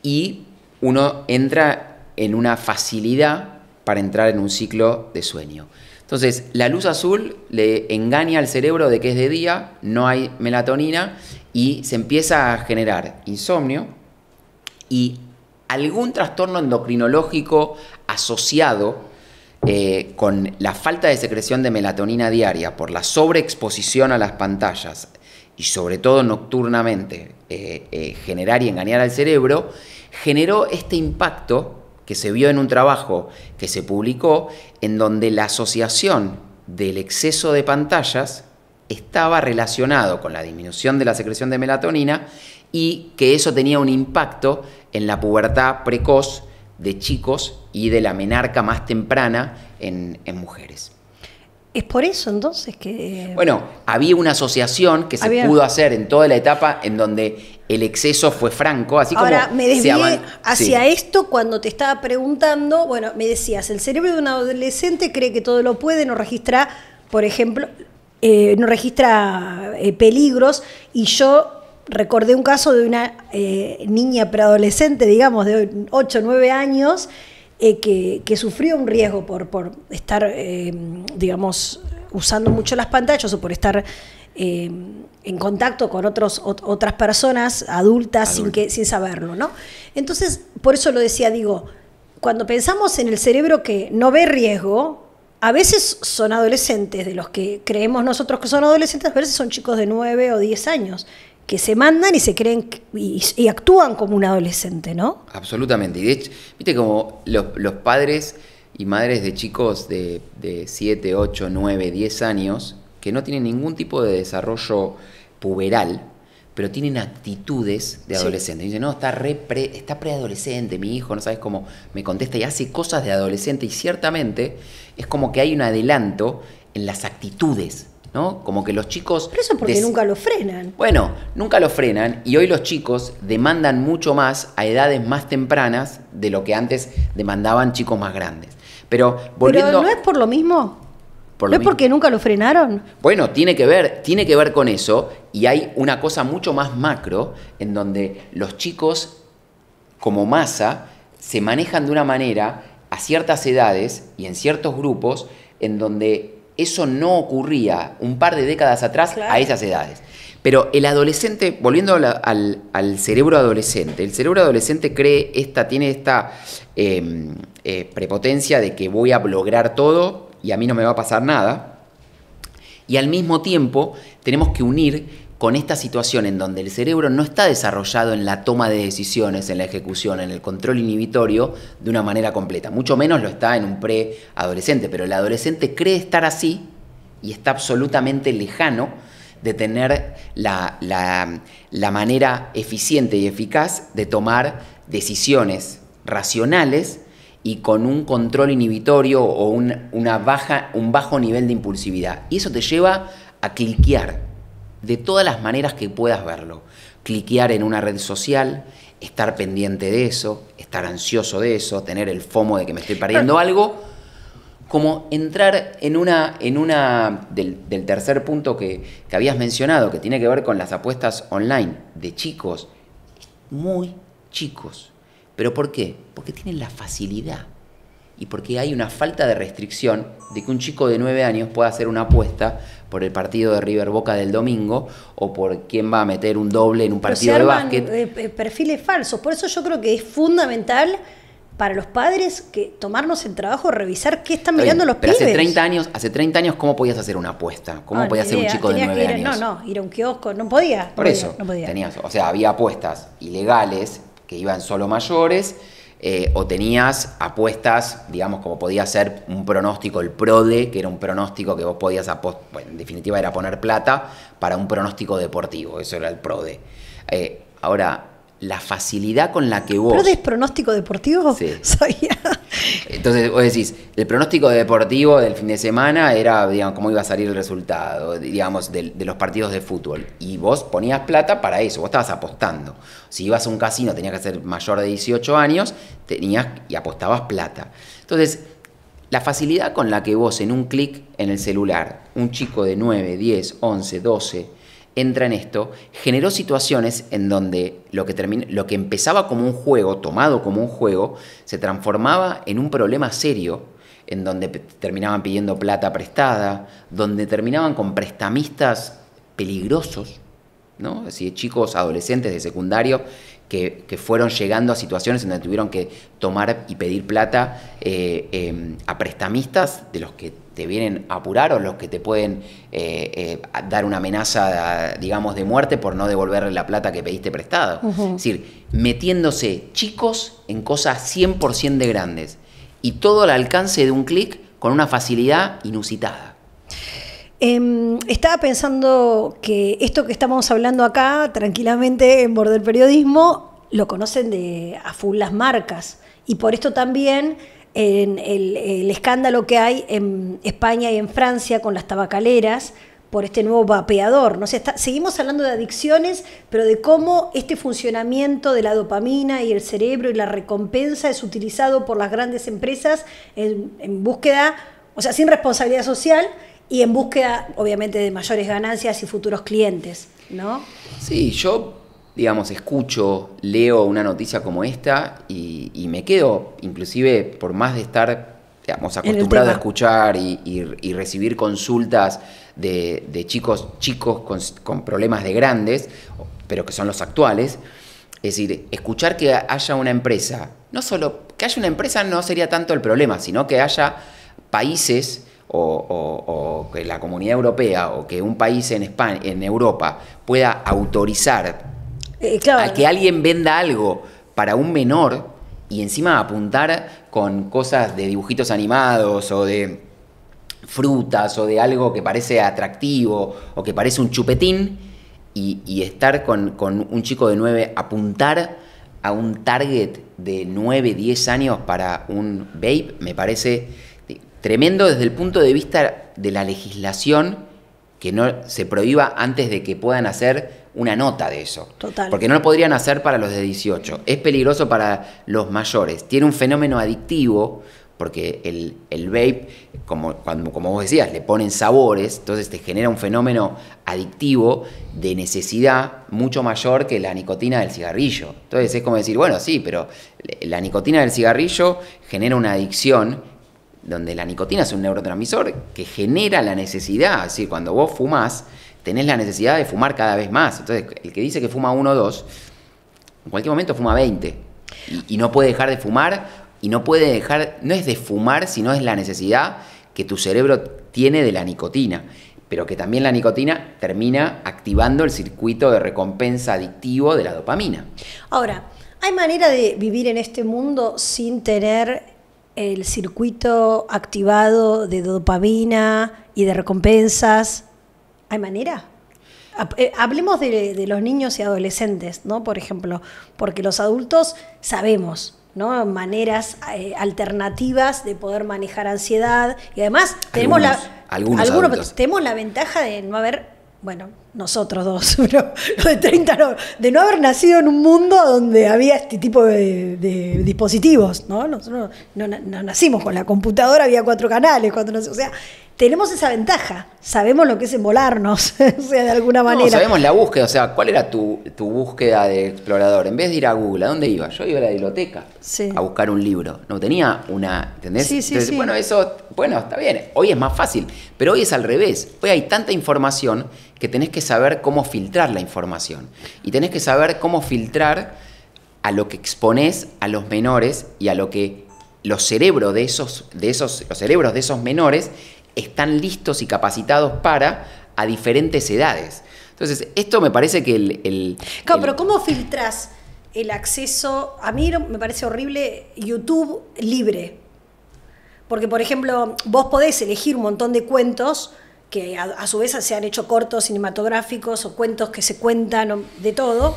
y uno entra en una facilidad para entrar en un ciclo de sueño. Entonces, la luz azul le engaña al cerebro de que es de día, no hay melatonina y se empieza a generar insomnio y algún trastorno endocrinológico asociado con la falta de secreción de melatonina diaria por la sobreexposición a las pantallas y sobre todo nocturnamente generar y engañar al cerebro, generó este impacto que se vio en un trabajo que se publicó en donde la asociación del exceso de pantallas estaba relacionado con la disminución de la secreción de melatonina y que eso tenía un impacto en la pubertad precoz de chicos y de la menarca más temprana en mujeres. ¿Es por eso entonces que...? Bueno, había una asociación que se pudo hacer en toda la etapa en donde el exceso fue franco, así como... Ahora, me desvié hacia esto cuando te estaba preguntando, bueno, me decías, el cerebro de un adolescente cree que todo lo puede, no registra, por ejemplo, no registra peligros, y yo recordé un caso de una niña preadolescente, digamos, de 8 o 9 años, que sufrió un riesgo por estar, digamos, usando mucho las pantallas o por estar en contacto con otras personas adultas sin saberlo, ¿no? Entonces, por eso lo decía, digo, cuando pensamos en el cerebro que no ve riesgo, a veces son adolescentes, de los que creemos nosotros que son adolescentes, a veces son chicos de 9 o 10 años, que se mandan y se creen y actúan como un adolescente, ¿no? Absolutamente. Y de hecho, viste como los padres y madres de chicos de 7, 8, 9, 10 años que no tienen ningún tipo de desarrollo puberal, pero tienen actitudes de adolescente. Sí. Dicen, no, está preadolescente, mi hijo, no sabes cómo me contesta y hace cosas de adolescente. Y ciertamente es como que hay un adelanto en las actitudes, ¿no? Como que los chicos... Pero eso porque nunca lo frenan. Bueno, nunca lo frenan y hoy los chicos demandan mucho más a edades más tempranas de lo que antes demandaban chicos más grandes. Pero volviendo... ¿Pero no es por lo mismo? ¿No es porque nunca lo frenaron? Bueno, tiene que ver con eso y hay una cosa mucho más macro en donde los chicos como masa se manejan de una manera a ciertas edades y en ciertos grupos en donde eso no ocurría un par de décadas atrás a esas edades. Pero el adolescente, volviendo al cerebro adolescente, el cerebro adolescente tiene esta prepotencia de que voy a lograr todo y a mí no me va a pasar nada. Y al mismo tiempo tenemos que unir con esta situación en donde el cerebro no está desarrollado en la toma de decisiones, en la ejecución, en el control inhibitorio de una manera completa. Mucho menos lo está en un preadolescente, pero el adolescente cree estar así y está absolutamente lejano de tener la manera eficiente y eficaz de tomar decisiones racionales y con un control inhibitorio o un bajo nivel de impulsividad. Y eso te lleva a cliquear de todas las maneras que puedas verlo. Cliquear en una red social, estar pendiente de eso, estar ansioso de eso, tener el FOMO de que me estoy perdiendo algo, como entrar en una del tercer punto que habías mencionado, que tiene que ver con las apuestas online de chicos, muy chicos. ¿Pero por qué? Porque tienen la facilidad y porque hay una falta de restricción de que un chico de 9 años pueda hacer una apuesta por el partido de River Boca del domingo o por quién va a meter un doble en un partido de básquet. Perfiles falsos. Por eso yo creo que es fundamental para los padres que tomarnos el trabajo de revisar qué están mirando los pibes. Pero hace 30 años, ¿cómo podías hacer una apuesta? ¿Cómo podía hacer un chico de 9 años? Ir a un kiosco, no podía. Por eso, había apuestas ilegales que iban solo mayores, o tenías apuestas, digamos, como podía ser un pronóstico, el PRODE, que era un pronóstico que vos podías en definitiva era poner plata para un pronóstico deportivo, eso era el PRODE. Ahora, la facilidad con la que vos... ¿PRODE es pronóstico deportivo? Sí. Entonces vos decís, el pronóstico deportivo del fin de semana era, digamos, cómo iba a salir el resultado, digamos, de los partidos de fútbol. Y vos ponías plata para eso, vos estabas apostando. Si ibas a un casino, tenías que ser mayor de 18 años, y apostabas plata. Entonces, la facilidad con la que vos en un clic en el celular, un chico de 9, 10, 11, 12... entra en esto, generó situaciones en donde lo que empezaba como un juego, tomado como un juego, se transformaba en un problema serio, en donde terminaban pidiendo plata prestada, donde terminaban con prestamistas peligrosos, ¿no? Es decir, chicos, adolescentes de secundario que fueron llegando a situaciones en donde tuvieron que tomar y pedir plata a prestamistas de los que te vienen a apurar o los que te pueden dar una amenaza, digamos, de muerte por no devolver la plata que pediste prestada. Es decir, metiéndose chicos en cosas 100% de grandes y todo al alcance de un clic con una facilidad inusitada. Estaba pensando que esto que estamos hablando acá, tranquilamente en Bordel Periodismo, lo conocen a full las marcas. Y por esto también el escándalo que hay en España y en Francia con las tabacaleras por este nuevo vapeador. ¿No? Seguimos hablando de adicciones, pero de cómo este funcionamiento de la dopamina y el cerebro y la recompensa es utilizado por las grandes empresas en búsqueda, o sea, sin responsabilidad social, y en búsqueda, obviamente, de mayores ganancias y futuros clientes, ¿no? Sí, yo, digamos, escucho, leo una noticia como esta y me quedo, inclusive, por más de estar, digamos, acostumbrado a escuchar y recibir consultas de chicos con problemas de grandes, pero que son los actuales. Es decir, escuchar que haya una empresa, no solo que haya una empresa no sería tanto el problema, sino que haya países o que la Comunidad Europea o que un país en España, en Europa pueda autorizar a que alguien venda algo para un menor y encima apuntar con cosas de dibujitos animados o de frutas o de algo que parece atractivo o que parece un chupetín y estar con un chico de 9, apuntar a un target de 9, 10 años para un vape, me parece tremendo desde el punto de vista de la legislación, que no se prohíba antes de que puedan hacer una nota de eso. Total. Porque no lo podrían hacer para los de 18. Es peligroso para los mayores. Tiene un fenómeno adictivo, porque el vape, como vos decías, le ponen sabores, entonces te genera un fenómeno adictivo de necesidad mucho mayor que la nicotina del cigarrillo. Entonces es como decir, bueno, sí, pero la nicotina del cigarrillo genera una adicción donde la nicotina es un neurotransmisor que genera la necesidad, es decir, cuando vos fumás, tenés la necesidad de fumar cada vez más. Entonces, el que dice que fuma 1 o 2, en cualquier momento fuma 20 y no puede dejar de fumar. Y no puede dejar, no es de fumar, sino es la necesidad que tu cerebro tiene de la nicotina. Pero que también la nicotina termina activando el circuito de recompensa adictivo de la dopamina. Ahora, ¿hay manera de vivir en este mundo sin tener el circuito activado de dopamina y de recompensas? ¿Hay manera? Hablemos de los niños y adolescentes, ¿no? Por ejemplo, porque los adultos sabemos, ¿no? Maneras alternativas de poder manejar ansiedad y además tenemos tenemos la ventaja de no haber, bueno, nosotros dos, pero los de 30 no, de no haber nacido en un mundo donde había este tipo de dispositivos, ¿no? Nosotros no nacimos con la computadora, había 4 canales, o sea, tenemos esa ventaja, sabemos lo que es embolarnos, o sea, de alguna manera. Sabemos la búsqueda, o sea, ¿cuál era tu búsqueda de explorador? En vez de ir a Google, ¿a dónde iba? Yo iba a la biblioteca a buscar un libro, no tenía una, ¿entendés? Sí. Entonces, bueno, está bien, hoy es más fácil, pero hoy es al revés, hoy hay tanta información que tenés que saber cómo filtrar la información y tenés que saber cómo filtrar a lo que exponés a los menores y a lo que los cerebros de esos menores están listos y capacitados para a diferentes edades. Entonces, esto me parece que Claro, pero ¿cómo filtrás el acceso? A mí me parece horrible YouTube libre. Porque, por ejemplo, vos podés elegir un montón de cuentos que a su vez se han hecho cortos cinematográficos o cuentos que se cuentan de todo.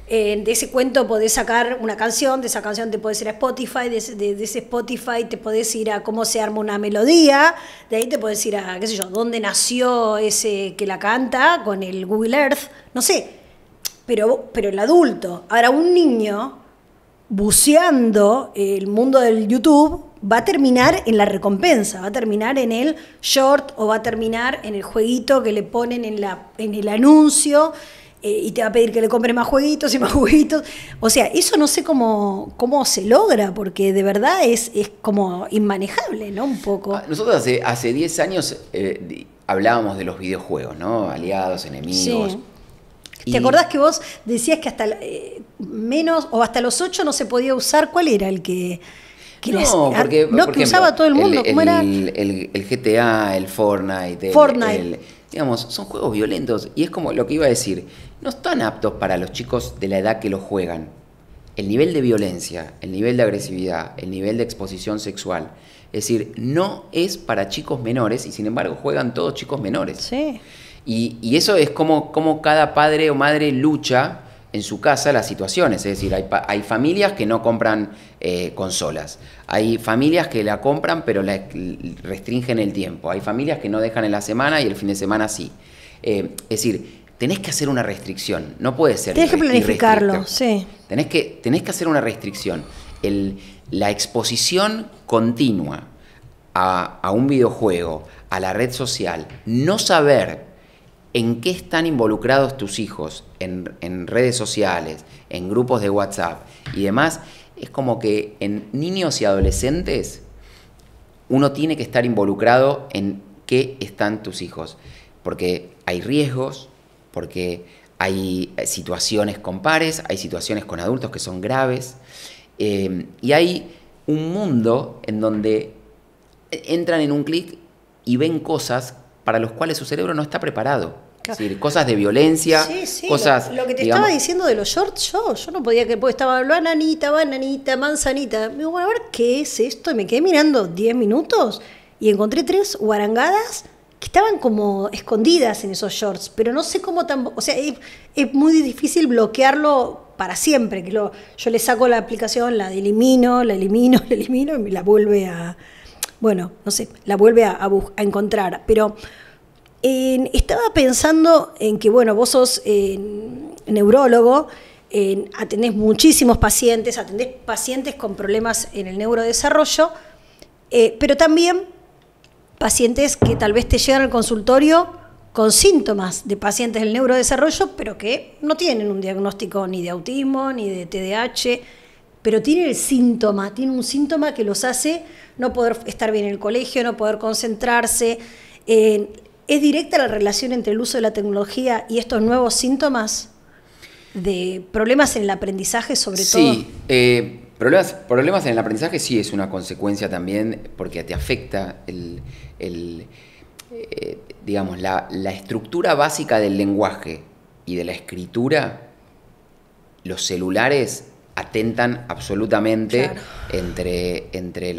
De ese cuento podés sacar una canción, de esa canción te podés ir a Spotify, de ese Spotify te podés ir a cómo se arma una melodía, de ahí te podés ir a, qué sé yo, dónde nació ese que la canta con el Google Earth, no sé, pero el adulto. Ahora, un niño buceando el mundo del YouTube va a terminar en la recompensa, va a terminar en el short o va a terminar en el jueguito que le ponen en el anuncio. Y te va a pedir que le compre más jueguitos y más jueguitos. O sea, eso no sé cómo se logra, porque de verdad es como inmanejable, ¿no? Un poco. Nosotros hace 10 años hablábamos de los videojuegos, ¿no? Aliados, enemigos. Sí. ¿Te acordás que vos decías que hasta menos o hasta los 8 no se podía usar? ¿Cuál era el que porque por ejemplo, usaba todo el mundo? ¿Cómo era? El GTA, el Fortnite. Digamos, son juegos violentos y es como lo que iba a decir, no están aptos para los chicos de la edad que los juegan. El nivel de violencia, el nivel de agresividad, el nivel de exposición sexual, es decir, no es para chicos menores y sin embargo juegan todos chicos menores. Sí. Y eso es como cada padre o madre lucha en su casa las situaciones, es decir, hay familias que no compran consolas, hay familias que la compran pero la restringen el tiempo, hay familias que no dejan en la semana y el fin de semana sí. Es decir, tenés que hacer una restricción, no puede ser. Tenés que planificarlo, sí. Tenés que hacer una restricción. La exposición continua a un videojuego, a la red social, no saber en qué están involucrados tus hijos, en redes sociales, en grupos de WhatsApp y demás, es como que en niños y adolescentes uno tiene que estar involucrado en qué están tus hijos, porque hay riesgos, porque hay situaciones con pares, hay situaciones con adultos que son graves, y hay un mundo en donde entran en un clic y ven cosas para los cuales su cerebro no está preparado. Claro. Es decir, cosas de violencia, cosas... Lo que te estaba diciendo de los shorts, yo no podía, porque estaba bananita, manzanita. Me digo, bueno, a ver, ¿qué es esto? Y me quedé mirando 10 minutos y encontré 3 guarangadas que estaban como escondidas en esos shorts, pero no sé cómo o sea, es muy difícil bloquearlo para siempre, que yo le saco la aplicación, la elimino y me la vuelve a... Bueno, no sé, la vuelve a encontrar, pero... estaba pensando en que, bueno, vos sos neurólogo, atendés muchísimos pacientes, atendés pacientes con problemas en el neurodesarrollo. Pero también pacientes que tal vez te llegan al consultorio con síntomas de pacientes del neurodesarrollo, pero que no tienen un diagnóstico ni de autismo, ni de TDAH, pero tienen tienen un síntoma que los hace no poder estar bien en el colegio, no poder concentrarse. ¿Es directa la relación entre el uso de la tecnología y estos nuevos síntomas de problemas en el aprendizaje sobre todo? Sí, problemas en el aprendizaje sí es una consecuencia también porque te afecta digamos, la estructura básica del lenguaje y de la escritura. Los celulares atentan absolutamente, claro, entre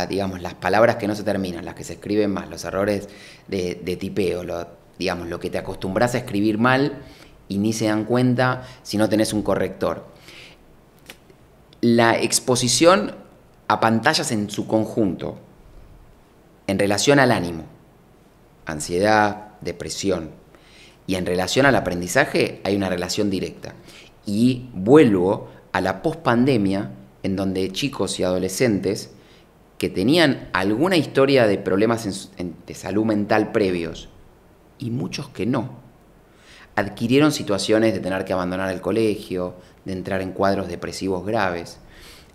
digamos, las palabras que no se terminan, las que se escriben mal, los errores de tipeo, digamos, lo que te acostumbras a escribir mal y ni se dan cuenta si no tenés un corrector. La exposición a pantallas en su conjunto, en relación al ánimo, ansiedad, depresión, y en relación al aprendizaje hay una relación directa. Y vuelvo a la pospandemia, en donde chicos y adolescentes que tenían alguna historia de problemas de salud mental previos, y muchos que no, adquirieron situaciones de tener que abandonar el colegio, de entrar en cuadros depresivos graves,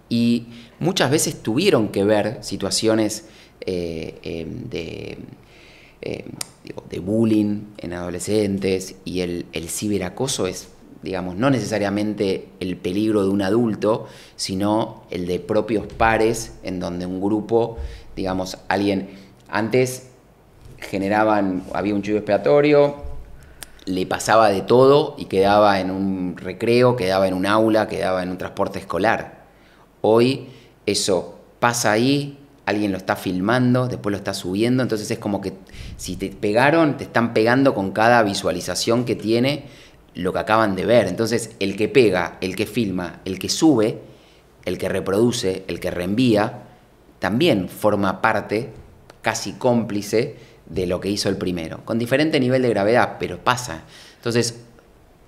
y muchas veces tuvieron que ver situaciones de bullying en adolescentes, y el ciberacoso es, digamos, no necesariamente el peligro de un adulto, sino el de propios pares, en donde un grupo, digamos, antes había un chivo expiatorio, le pasaba de todo y quedaba en un recreo, quedaba en un aula, quedaba en un transporte escolar. Hoy eso pasa ahí, alguien lo está filmando, después lo está subiendo, entonces es como que si te pegaron, te están pegando con cada visualización que tiene lo que acaban de ver. Entonces el que pega, el que filma, el que sube, el que reproduce, el que reenvía, también forma parte, casi cómplice, de lo que hizo el primero, con diferente nivel de gravedad, pero pasa. Entonces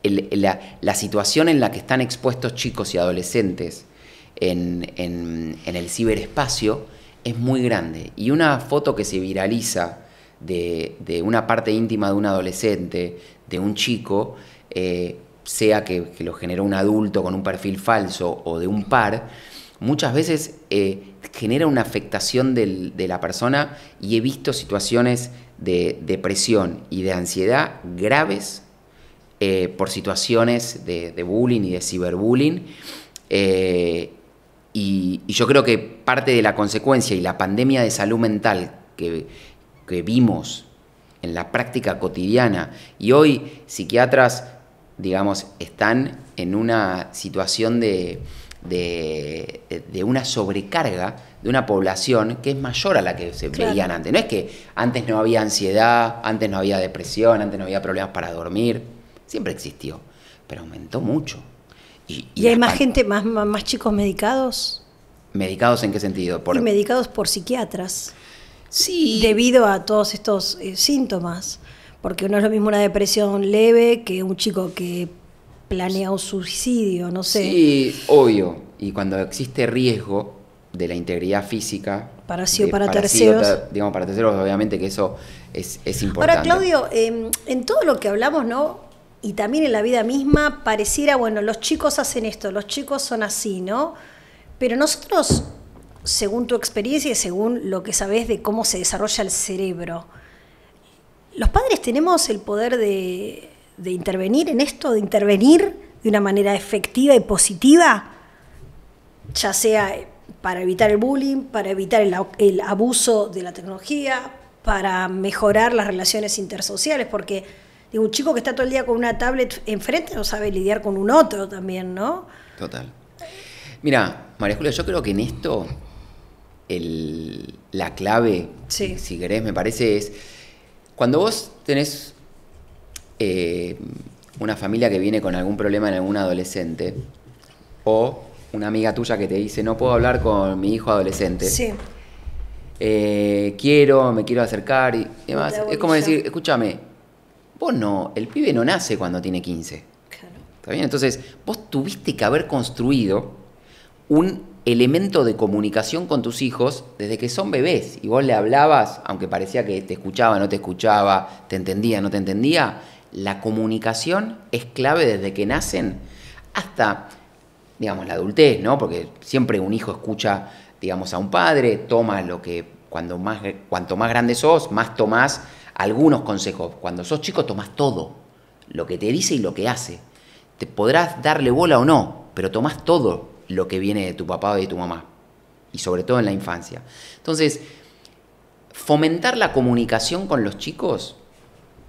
la situación en la que están expuestos chicos y adolescentes en el ciberespacio es muy grande. Y una foto que se viraliza de una parte íntima de un adolescente, de un chico, sea que lo generó un adulto con un perfil falso o de un par, muchas veces genera una afectación de la persona, y he visto situaciones de depresión y de ansiedad graves por situaciones de bullying y de ciberbullying. Y yo creo que parte de la consecuencia y la pandemia de salud mental que vimos en la práctica cotidiana, y hoy psiquiatras, digamos, están en una situación de una sobrecarga de una población que es mayor a la que se veían antes. No es que antes no había ansiedad, antes no había depresión, antes no había problemas para dormir. Siempre existió, pero aumentó mucho. ¿Y hay más gente, más chicos medicados? ¿Medicados en qué sentido? Y medicados por psiquiatras. Sí. Debido a todos estos síntomas. Porque no es lo mismo una depresión leve que un chico que planea un suicidio, no sé. Sí, obvio. Y cuando existe riesgo de la integridad física... para terceros. Digamos, para terceros, obviamente que eso es importante. Ahora, Claudio, en todo lo que hablamos, ¿no? Y también en la vida misma, pareciera, bueno, los chicos hacen esto, los chicos son así, ¿no? Pero nosotros, según tu experiencia y según lo que sabés de cómo se desarrolla el cerebro, ¿los padres tenemos el poder de intervenir en esto, de intervenir de una manera efectiva y positiva? Ya sea para evitar el bullying, para evitar el abuso de la tecnología, para mejorar las relaciones intersociales, porque digo, un chico que está todo el día con una tablet enfrente no sabe lidiar con un otro también, ¿no? Total. Mira, María Julia, yo creo que en esto la clave, sí, si querés, me parece, es cuando vos tenés una familia que viene con algún problema en algún adolescente, o una amiga tuya que te dice, no puedo hablar con mi hijo adolescente. Sí. Me quiero acercar y demás. Es como decir, escúchame, el pibe no nace cuando tiene 15. Claro. ¿Está bien? Entonces, vos tuviste que haber construido un elemento de comunicación con tus hijos desde que son bebés. Y vos le hablabas, aunque parecía que te escuchaba, no te escuchaba, te entendía, no te entendía. La comunicación es clave desde que nacen hasta, digamos, la adultez, ¿no? Porque siempre un hijo escucha, digamos, a un padre, toma lo que, cuanto más grande sos, más tomás algunos consejos. Cuando sos chico tomás todo, lo que te dice y lo que hace. Te podrás darle bola o no, pero tomás todo lo que viene de tu papá o de tu mamá. Y sobre todo en la infancia. Entonces, fomentar la comunicación con los chicos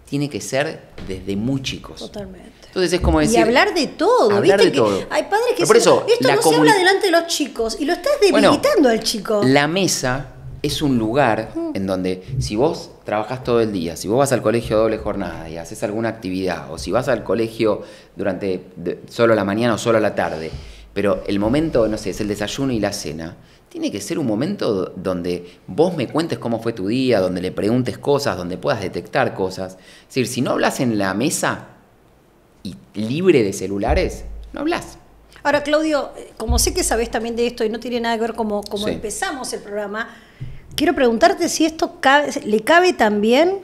tiene que ser desde muy chicos. Totalmente. Entonces es como decir... Y hablar de todo. Hablar ¿viste? de todo. Hay padres que pero por eso, esto no se habla delante de los chicos y lo estás debilitando al chico. La mesa es un lugar en donde si vos trabajás todo el día, si vos vas al colegio doble jornada y haces alguna actividad, o si vas al colegio durante solo la mañana o solo la tarde, pero el momento, no sé, es el desayuno y la cena, tiene que ser un momento donde vos me cuentes cómo fue tu día, donde le preguntes cosas, donde puedas detectar cosas. Es decir, si no hablas en la mesa y libre de celulares, no hablas. Ahora, Claudio, como sé que sabés también de esto y no tiene nada que ver cómo Sí. empezamos el programa, quiero preguntarte si esto le cabe también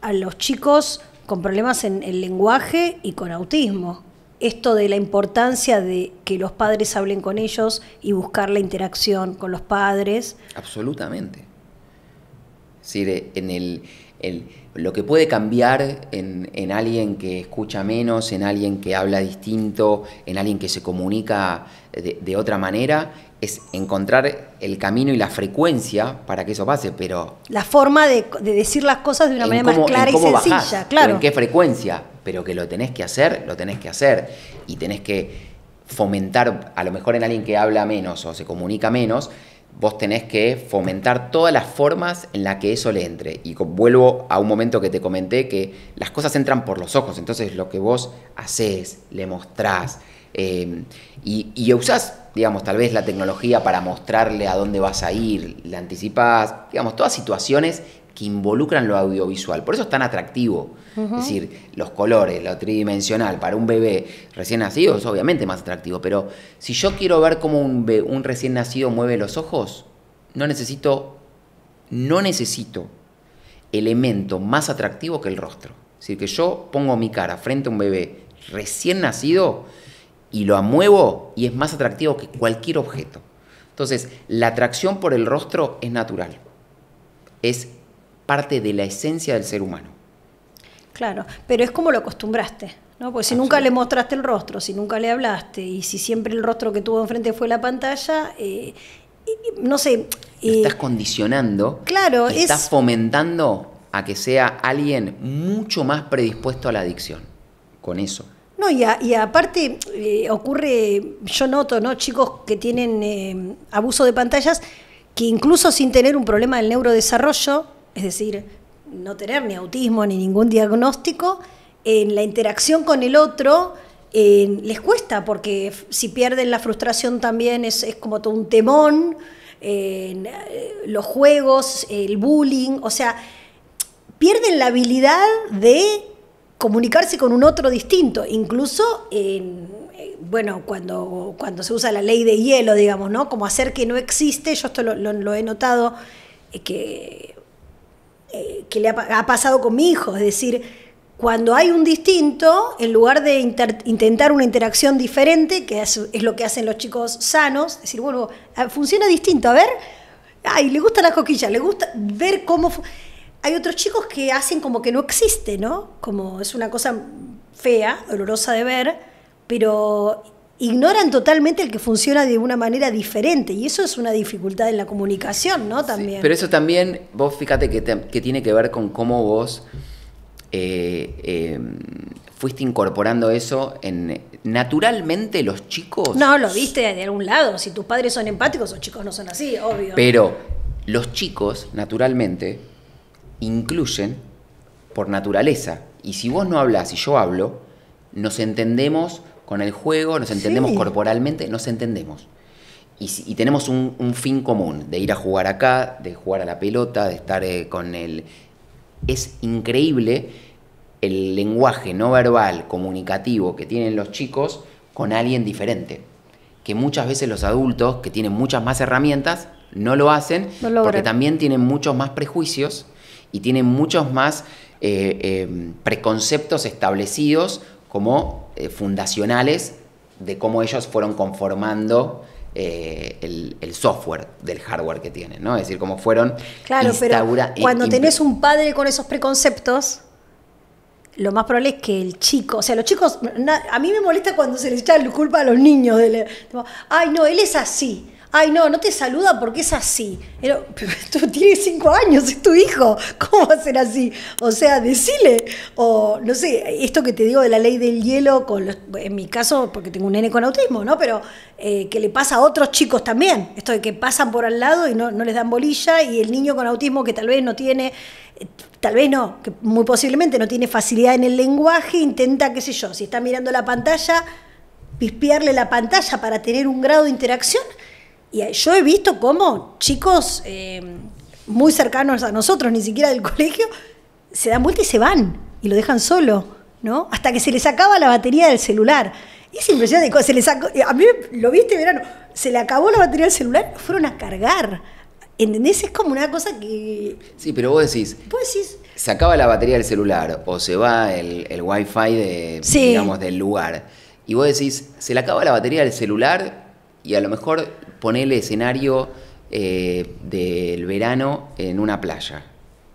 a los chicos con problemas en el lenguaje y con autismo. Esto de la importancia de que los padres hablen con ellos y buscar la interacción con los padres. Absolutamente. Es decir, lo que puede cambiar en alguien que escucha menos, en alguien que habla distinto, en alguien que se comunica de otra manera, es encontrar el camino y la frecuencia para que eso pase, pero... La forma de decir las cosas de una manera más clara y sencilla, bajás, claro. o en qué frecuencia, pero que lo tenés que hacer, lo tenés que hacer. Y tenés que fomentar, a lo mejor en alguien que habla menos o se comunica menos, vos tenés que fomentar todas las formas en las que eso le entre. Y vuelvo a un momento que te comenté, que las cosas entran por los ojos. Entonces lo que vos hacés, le mostrás, y usás, digamos, tal vez la tecnología para mostrarle a dónde vas a ir, le anticipás, digamos, todas situaciones que involucran lo audiovisual. Por eso es tan atractivo. Es decir, los colores, lo tridimensional, para un bebé recién nacido es obviamente más atractivo, pero si yo quiero ver cómo un recién nacido mueve los ojos, no necesito elemento más atractivo que el rostro. Es decir, que yo pongo mi cara frente a un bebé recién nacido y lo muevo y es más atractivo que cualquier objeto. Entonces, la atracción por el rostro es natural. Es parte de la esencia del ser humano. Claro, pero es como lo acostumbraste, ¿no? Porque si nunca le mostraste el rostro, si nunca le hablaste y si siempre el rostro que tuvo enfrente fue la pantalla, no sé... Lo estás condicionando, claro, y estás fomentando a que sea alguien mucho más predispuesto a la adicción con eso. No, y aparte ocurre, yo noto, ¿no? Chicos que tienen abuso de pantallas que incluso sin tener un problema del neurodesarrollo, es decir, no tener ni autismo ni ningún diagnóstico, en la interacción con el otro les cuesta, porque si pierden la frustración también es como todo un temón, los juegos, el bullying, o sea, pierden la habilidad de comunicarse con un otro distinto, incluso bueno, cuando se usa la ley de hielo, digamos, ¿no? Como hacer que no existe, yo esto lo he notado que le ha pasado con mi hijo, es decir, cuando hay un distinto, en lugar de intentar una interacción diferente, que es lo que hacen los chicos sanos, decir, bueno, funciona distinto, a ver, ay, le gustan las coquillas, le gusta ver cómo... Hay otros chicos que hacen como que no existe, ¿no? Como es una cosa fea, dolorosa de ver, pero ignoran totalmente el que funciona de una manera diferente, y eso es una dificultad en la comunicación, ¿no? También. Sí, pero eso también, vos fíjate que tiene que ver con cómo vos fuiste incorporando eso naturalmente los chicos... No, lo viste de algún lado, si tus padres son empáticos, los chicos no son así, obvio. Pero los chicos, naturalmente, incluyen por naturaleza, y si vos no hablás y yo hablo, nos entendemos con el juego, nos entendemos corporalmente, nos entendemos. Y tenemos un fin común, de ir a jugar acá, de jugar a la pelota, de estar con el... Es increíble el lenguaje no verbal, comunicativo que tienen los chicos con alguien diferente. que muchas veces los adultos, que tienen muchas más herramientas, no lo hacen, porque también tienen muchos más prejuicios y tienen muchos más preconceptos establecidos como fundacionales de cómo ellos fueron conformando el software del hardware que tienen, ¿no? Es decir, cómo fueron pero cuando tenés un padre con esos preconceptos, lo más probable es que el chico, o sea, los chicos, a mí me molesta cuando se les echa la culpa a los niños. Ay, no, él es así. Ay, no te saluda porque es así. Pero tú tienes 5 años, es tu hijo. ¿Cómo va a ser así? O sea, decile. O, no sé, esto que te digo de la ley del hielo, en mi caso, porque tengo un nene con autismo, ¿no? Pero que le pasa a otros chicos también. Esto de que pasan por al lado y no les dan bolilla, y el niño con autismo que tal vez no tiene... Tal vez no, que muy posiblemente no tiene facilidad en el lenguaje, intenta, qué sé yo, si está mirando la pantalla, pispearle la pantalla para tener un grado de interacción. Y yo he visto cómo chicos muy cercanos a nosotros, ni siquiera del colegio, se dan vuelta y se van, y lo dejan solo, ¿no? Hasta que se les acaba la batería del celular. Es impresionante, a mí lo viste verano, se le acabó la batería del celular, fueron a cargar. ¿Entendés? Es como una cosa que... Sí, pero vos decís, se acaba la batería del celular o se va el wifi digamos, del lugar, y vos decís, se le acaba la batería del celular y a lo mejor ponele escenario del verano en una playa.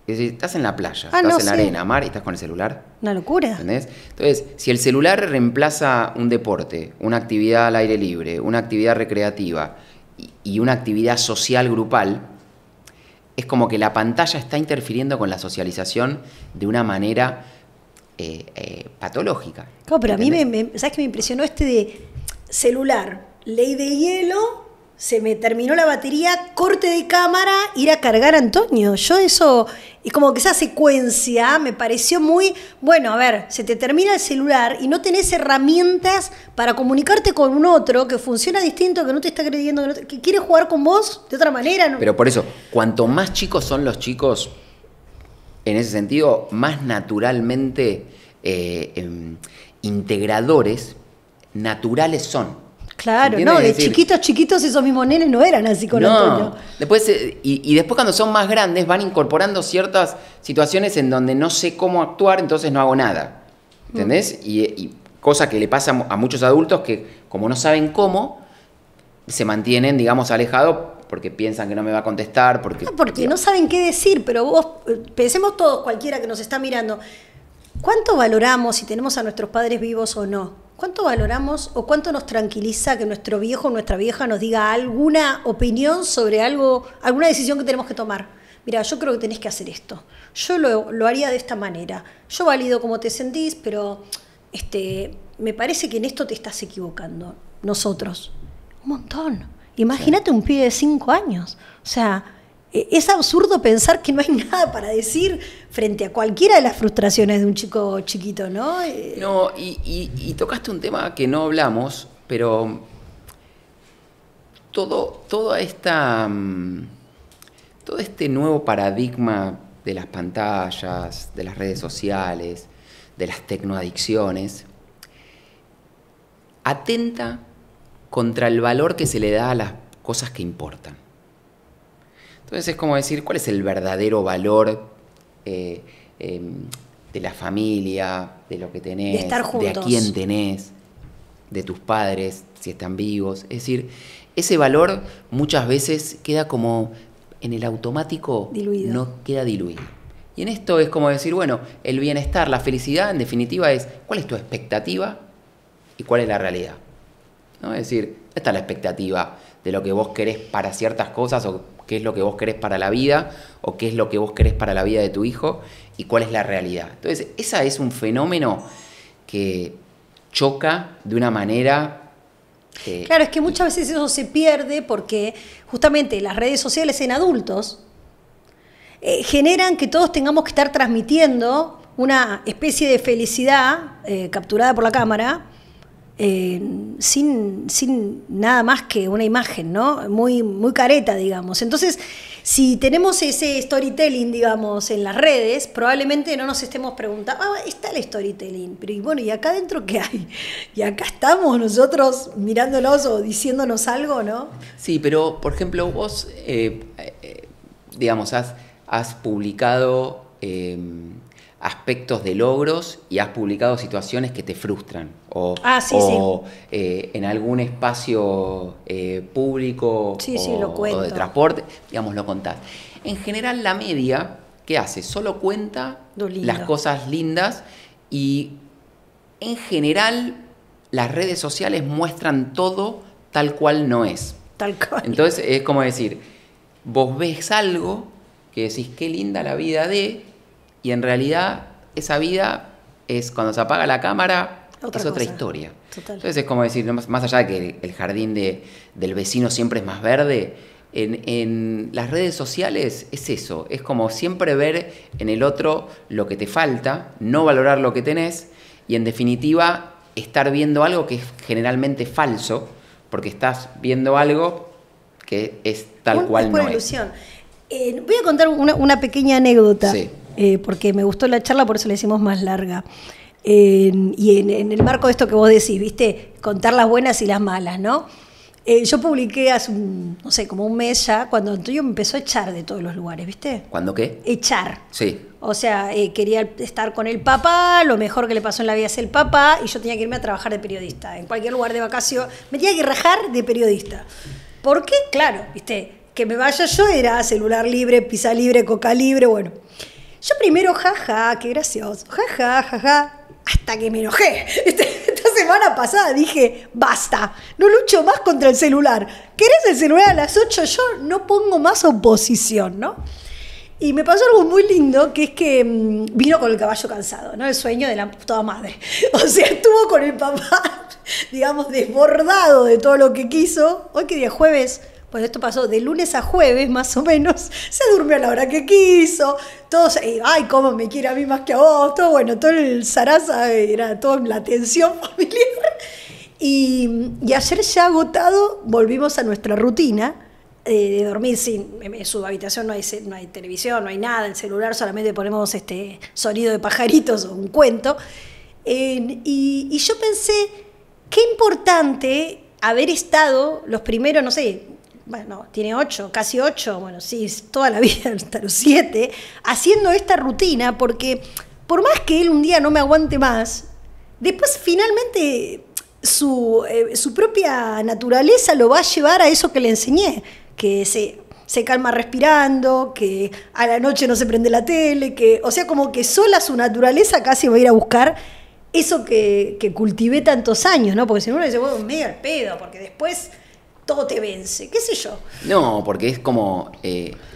Es decir, estás en la playa, estás en la arena, mar, y estás con el celular. Una locura. ¿Entendés? Entonces, si el celular reemplaza un deporte, una actividad al aire libre, una actividad recreativa y una actividad social grupal, es como que la pantalla está interfiriendo con la socialización de una manera patológica. Claro, pero ¿entendés? A mí, ¿sabes qué me impresionó de celular? Ley de hielo, se me terminó la batería, corte de cámara, ir a cargar a Antonio. Yo eso, y como que esa secuencia me pareció muy, bueno, a ver, se te termina el celular y no tenés herramientas para comunicarte con un otro que funciona distinto, que no te está creyendo, que quiere jugar con vos de otra manera. ¿No? Pero por eso, cuanto más chicos son los chicos, en ese sentido, más naturalmente integradores, naturales son. Claro, no, de chiquitos esos mismos nenes no eran así con Antonio. Después, y después cuando son más grandes van incorporando ciertas situaciones en donde no sé cómo actuar, entonces no hago nada. ¿Entendés? Y cosa que le pasa a muchos adultos que como no saben cómo, se mantienen, digamos, alejados porque piensan que no me va a contestar. Porque no saben qué decir, pero vos, pensemos todos, cualquiera que nos está mirando, ¿cuánto valoramos si tenemos a nuestros padres vivos o no? ¿Cuánto valoramos o cuánto nos tranquiliza que nuestro viejo o nuestra vieja nos diga alguna opinión sobre algo, alguna decisión que tenemos que tomar? Mira, yo creo que tenés que hacer esto. Yo lo haría de esta manera. Yo valido cómo te sentís, pero me parece que en esto te estás equivocando. Nosotros. Un montón. Imagínate un pibe de 5 años. O sea, es absurdo pensar que no hay nada para decir frente a cualquiera de las frustraciones de un chico chiquito, ¿no? No, y tocaste un tema que no hablamos, pero todo este nuevo paradigma de las pantallas, de las redes sociales, de las tecnoadicciones, atenta contra el valor que se le da a las cosas que importan. Entonces es como decir, ¿cuál es el verdadero valor de la familia, de lo que tenés, de estar juntos, de a quién tenés, de tus padres, si están vivos? Es decir, ese valor muchas veces queda como en el automático, diluido. No queda diluido. Y en esto es como decir, bueno, el bienestar, la felicidad, en definitiva es, ¿cuál es tu expectativa y cuál es la realidad? ¿No? Es decir, esta es la expectativa de lo que vos querés para ciertas cosas, o qué es lo que vos querés para la vida, o qué es lo que vos querés para la vida de tu hijo, y cuál es la realidad. Entonces, ese es un fenómeno que choca de una manera... Claro, es que muchas veces eso se pierde porque justamente las redes sociales en adultos generan que todos tengamos que estar transmitiendo una especie de felicidad capturada por la cámara, sin nada más que una imagen, ¿no? Muy, muy careta, digamos. Entonces, si tenemos ese storytelling, digamos, en las redes, probablemente no nos estemos preguntando, está el storytelling, pero y bueno, ¿y acá adentro qué hay? Y acá estamos nosotros mirándonos o diciéndonos algo, ¿no? Sí, pero, por ejemplo, vos, digamos, has publicado aspectos de logros y has publicado situaciones que te frustran. O en algún espacio público lo cuento. O de transporte, digamos, lo contás. En general, la media, ¿qué hace? Solo cuenta las cosas lindas y, en general, las redes sociales muestran todo tal cual no es. Tal cual. Entonces, es como decir, vos ves algo que decís, qué linda la vida de... Y en realidad esa vida es cuando se apaga la cámara, otra historia. Total. Entonces es como decir, más allá de que el jardín del vecino siempre es más verde, en las redes sociales es eso, es como siempre ver en el otro lo que te falta, no valorar lo que tenés y en definitiva estar viendo algo que es generalmente falso, porque estás viendo algo que es tal cual no es. Ilusión. Voy a contar una pequeña anécdota. Sí. Porque me gustó la charla, por eso la hicimos más larga. Y en el marco de esto que vos decís, ¿viste? Contar las buenas y las malas, ¿no? Yo publiqué hace, no sé, como un mes ya, cuando Antonio me empezó a echar de todos los lugares, ¿viste? ¿Cuándo qué? Echar. Sí. O sea, quería estar con el papá, lo mejor que le pasó en la vida es el papá, y yo tenía que irme a trabajar de periodista. En cualquier lugar de vacación, me tenía que rajar de periodista. ¿Por qué? Claro, ¿viste? Que me vaya yo era celular libre, pizza libre, coca libre, bueno... Yo primero, jaja, qué gracioso, jaja, hasta que me enojé. Esta semana pasada dije, basta, no lucho más contra el celular. ¿Querés el celular a las 8? Yo no pongo más oposición, ¿no? Y me pasó algo muy lindo, que es que vino con el caballo cansado, ¿no? El sueño de la toda madre. O sea, estuvo con el papá, digamos, desbordado de todo lo que quiso. Hoy que día jueves... Bueno, esto pasó de lunes a jueves, más o menos. Se durmió a la hora que quiso. Todos, ay, cómo me quiere a mí más que a vos. Todo, bueno, todo el zaraza era toda la tensión familiar. Y ayer ya agotado, volvimos a nuestra rutina de dormir en su habitación no hay televisión, no hay nada, el celular solamente ponemos sonido de pajaritos o un cuento. Y yo pensé, qué importante haber estado los primeros, no sé, bueno, tiene 8, casi 8, bueno, sí, toda la vida, hasta los 7, haciendo esta rutina, porque por más que él un día no me aguante más, después finalmente su propia naturaleza lo va a llevar a eso que le enseñé, que se calma respirando, que a la noche no se prende la tele, o sea, como que sola su naturaleza casi va a ir a buscar eso que cultivé tantos años, ¿no? Porque si uno dice, bueno, medio al pedo, porque después... todo te vence, qué sé yo. No, porque es como,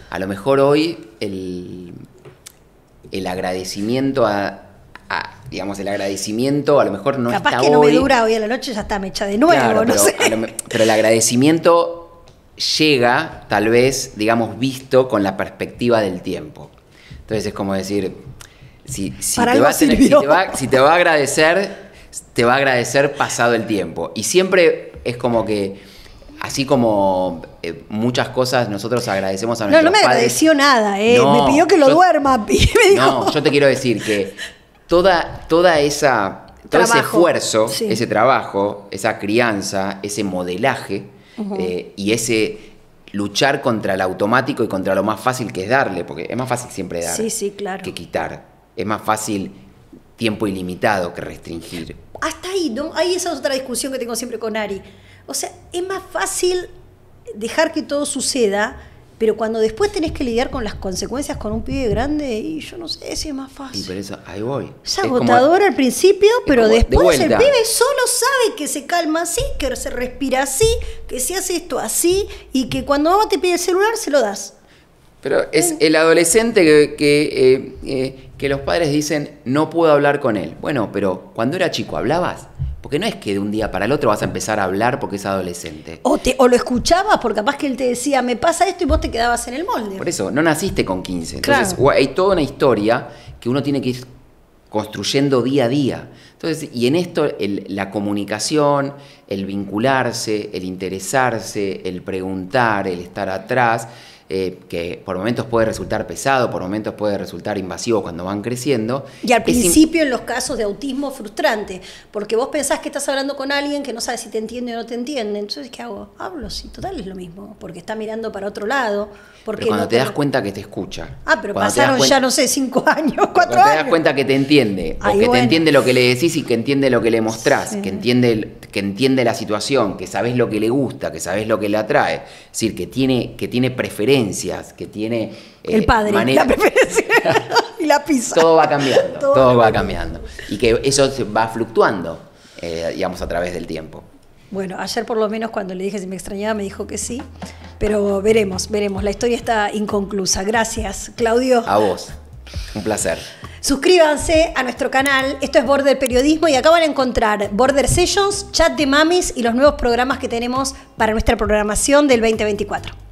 a lo mejor hoy el agradecimiento digamos, el agradecimiento a lo mejor no capaz está que no hoy. me dura hoy a la noche, ya está, me echa de nuevo, claro, no sé. Pero el agradecimiento llega, tal vez, digamos, visto con la perspectiva del tiempo. Entonces es como decir, si te va a agradecer, te va a agradecer pasado el tiempo. Y siempre es como que... Así como muchas cosas nosotros agradecemos a nuestros padres. No me agradeció nada, no, me pidió que lo duerma. Y me dijo... No, yo te quiero decir que todo ese esfuerzo, sí, ese trabajo, esa crianza, ese modelaje y ese luchar contra el automático y contra lo más fácil que es darle, porque es más fácil siempre dar claro, que quitar. Es más fácil tiempo ilimitado que restringir. Hasta ahí, ¿no? Ahí esa es otra discusión que tengo siempre con Ari. O sea, es más fácil dejar que todo suceda, pero cuando después tenés que lidiar con las consecuencias con un pibe grande, y yo no sé si es más fácil. Y por eso, ahí voy. Es agotador al principio, pero después el pibe solo sabe que se calma así, que se respira así, que se hace esto así, y que cuando mamá te pide el celular, se lo das. Pero es el adolescente que los padres dicen, no puedo hablar con él. Bueno, pero cuando era chico, ¿hablabas? Porque no es que de un día para el otro vas a empezar a hablar porque es adolescente. O lo escuchabas porque capaz que él te decía, me pasa esto, y vos te quedabas en el molde. Por eso, no naciste con 15. Entonces, claro, hay toda una historia que uno tiene que ir construyendo día a día. Entonces, y en esto, la comunicación, el vincularse, el interesarse, el preguntar, el estar atrás, que por momentos puede resultar pesado, por momentos puede resultar invasivo cuando van creciendo. Y al principio en los casos de autismo frustrante, porque vos pensás que estás hablando con alguien que no sabe si te entiende o no te entiende. Entonces, ¿qué hago? Hablo, sí, total es lo mismo, porque está mirando para otro lado. Porque pero cuando no te das cuenta que te escucha. Pero pasaron ya, no sé, 5 años, 4 años. Cuando te das cuenta que te entiende, o que te entiende lo que le decís y que entiende lo que le mostrás, Sí. que entiende la situación, que sabés lo que le gusta, que sabés lo que le atrae. Es decir, que tiene preferencias, que tiene el padre, la preferencia y la pizza. Todo va cambiando, todo va cambiando. Y que eso va fluctuando, digamos, a través del tiempo. Bueno, ayer por lo menos cuando le dije si me extrañaba me dijo que sí, pero veremos. La historia está inconclusa. Gracias, Claudio. A vos, un placer. Suscríbanse a nuestro canal, esto es Border Periodismo y acá van a encontrar Border Sessions, Chat de Mamis y los nuevos programas que tenemos para nuestra programación del 2024.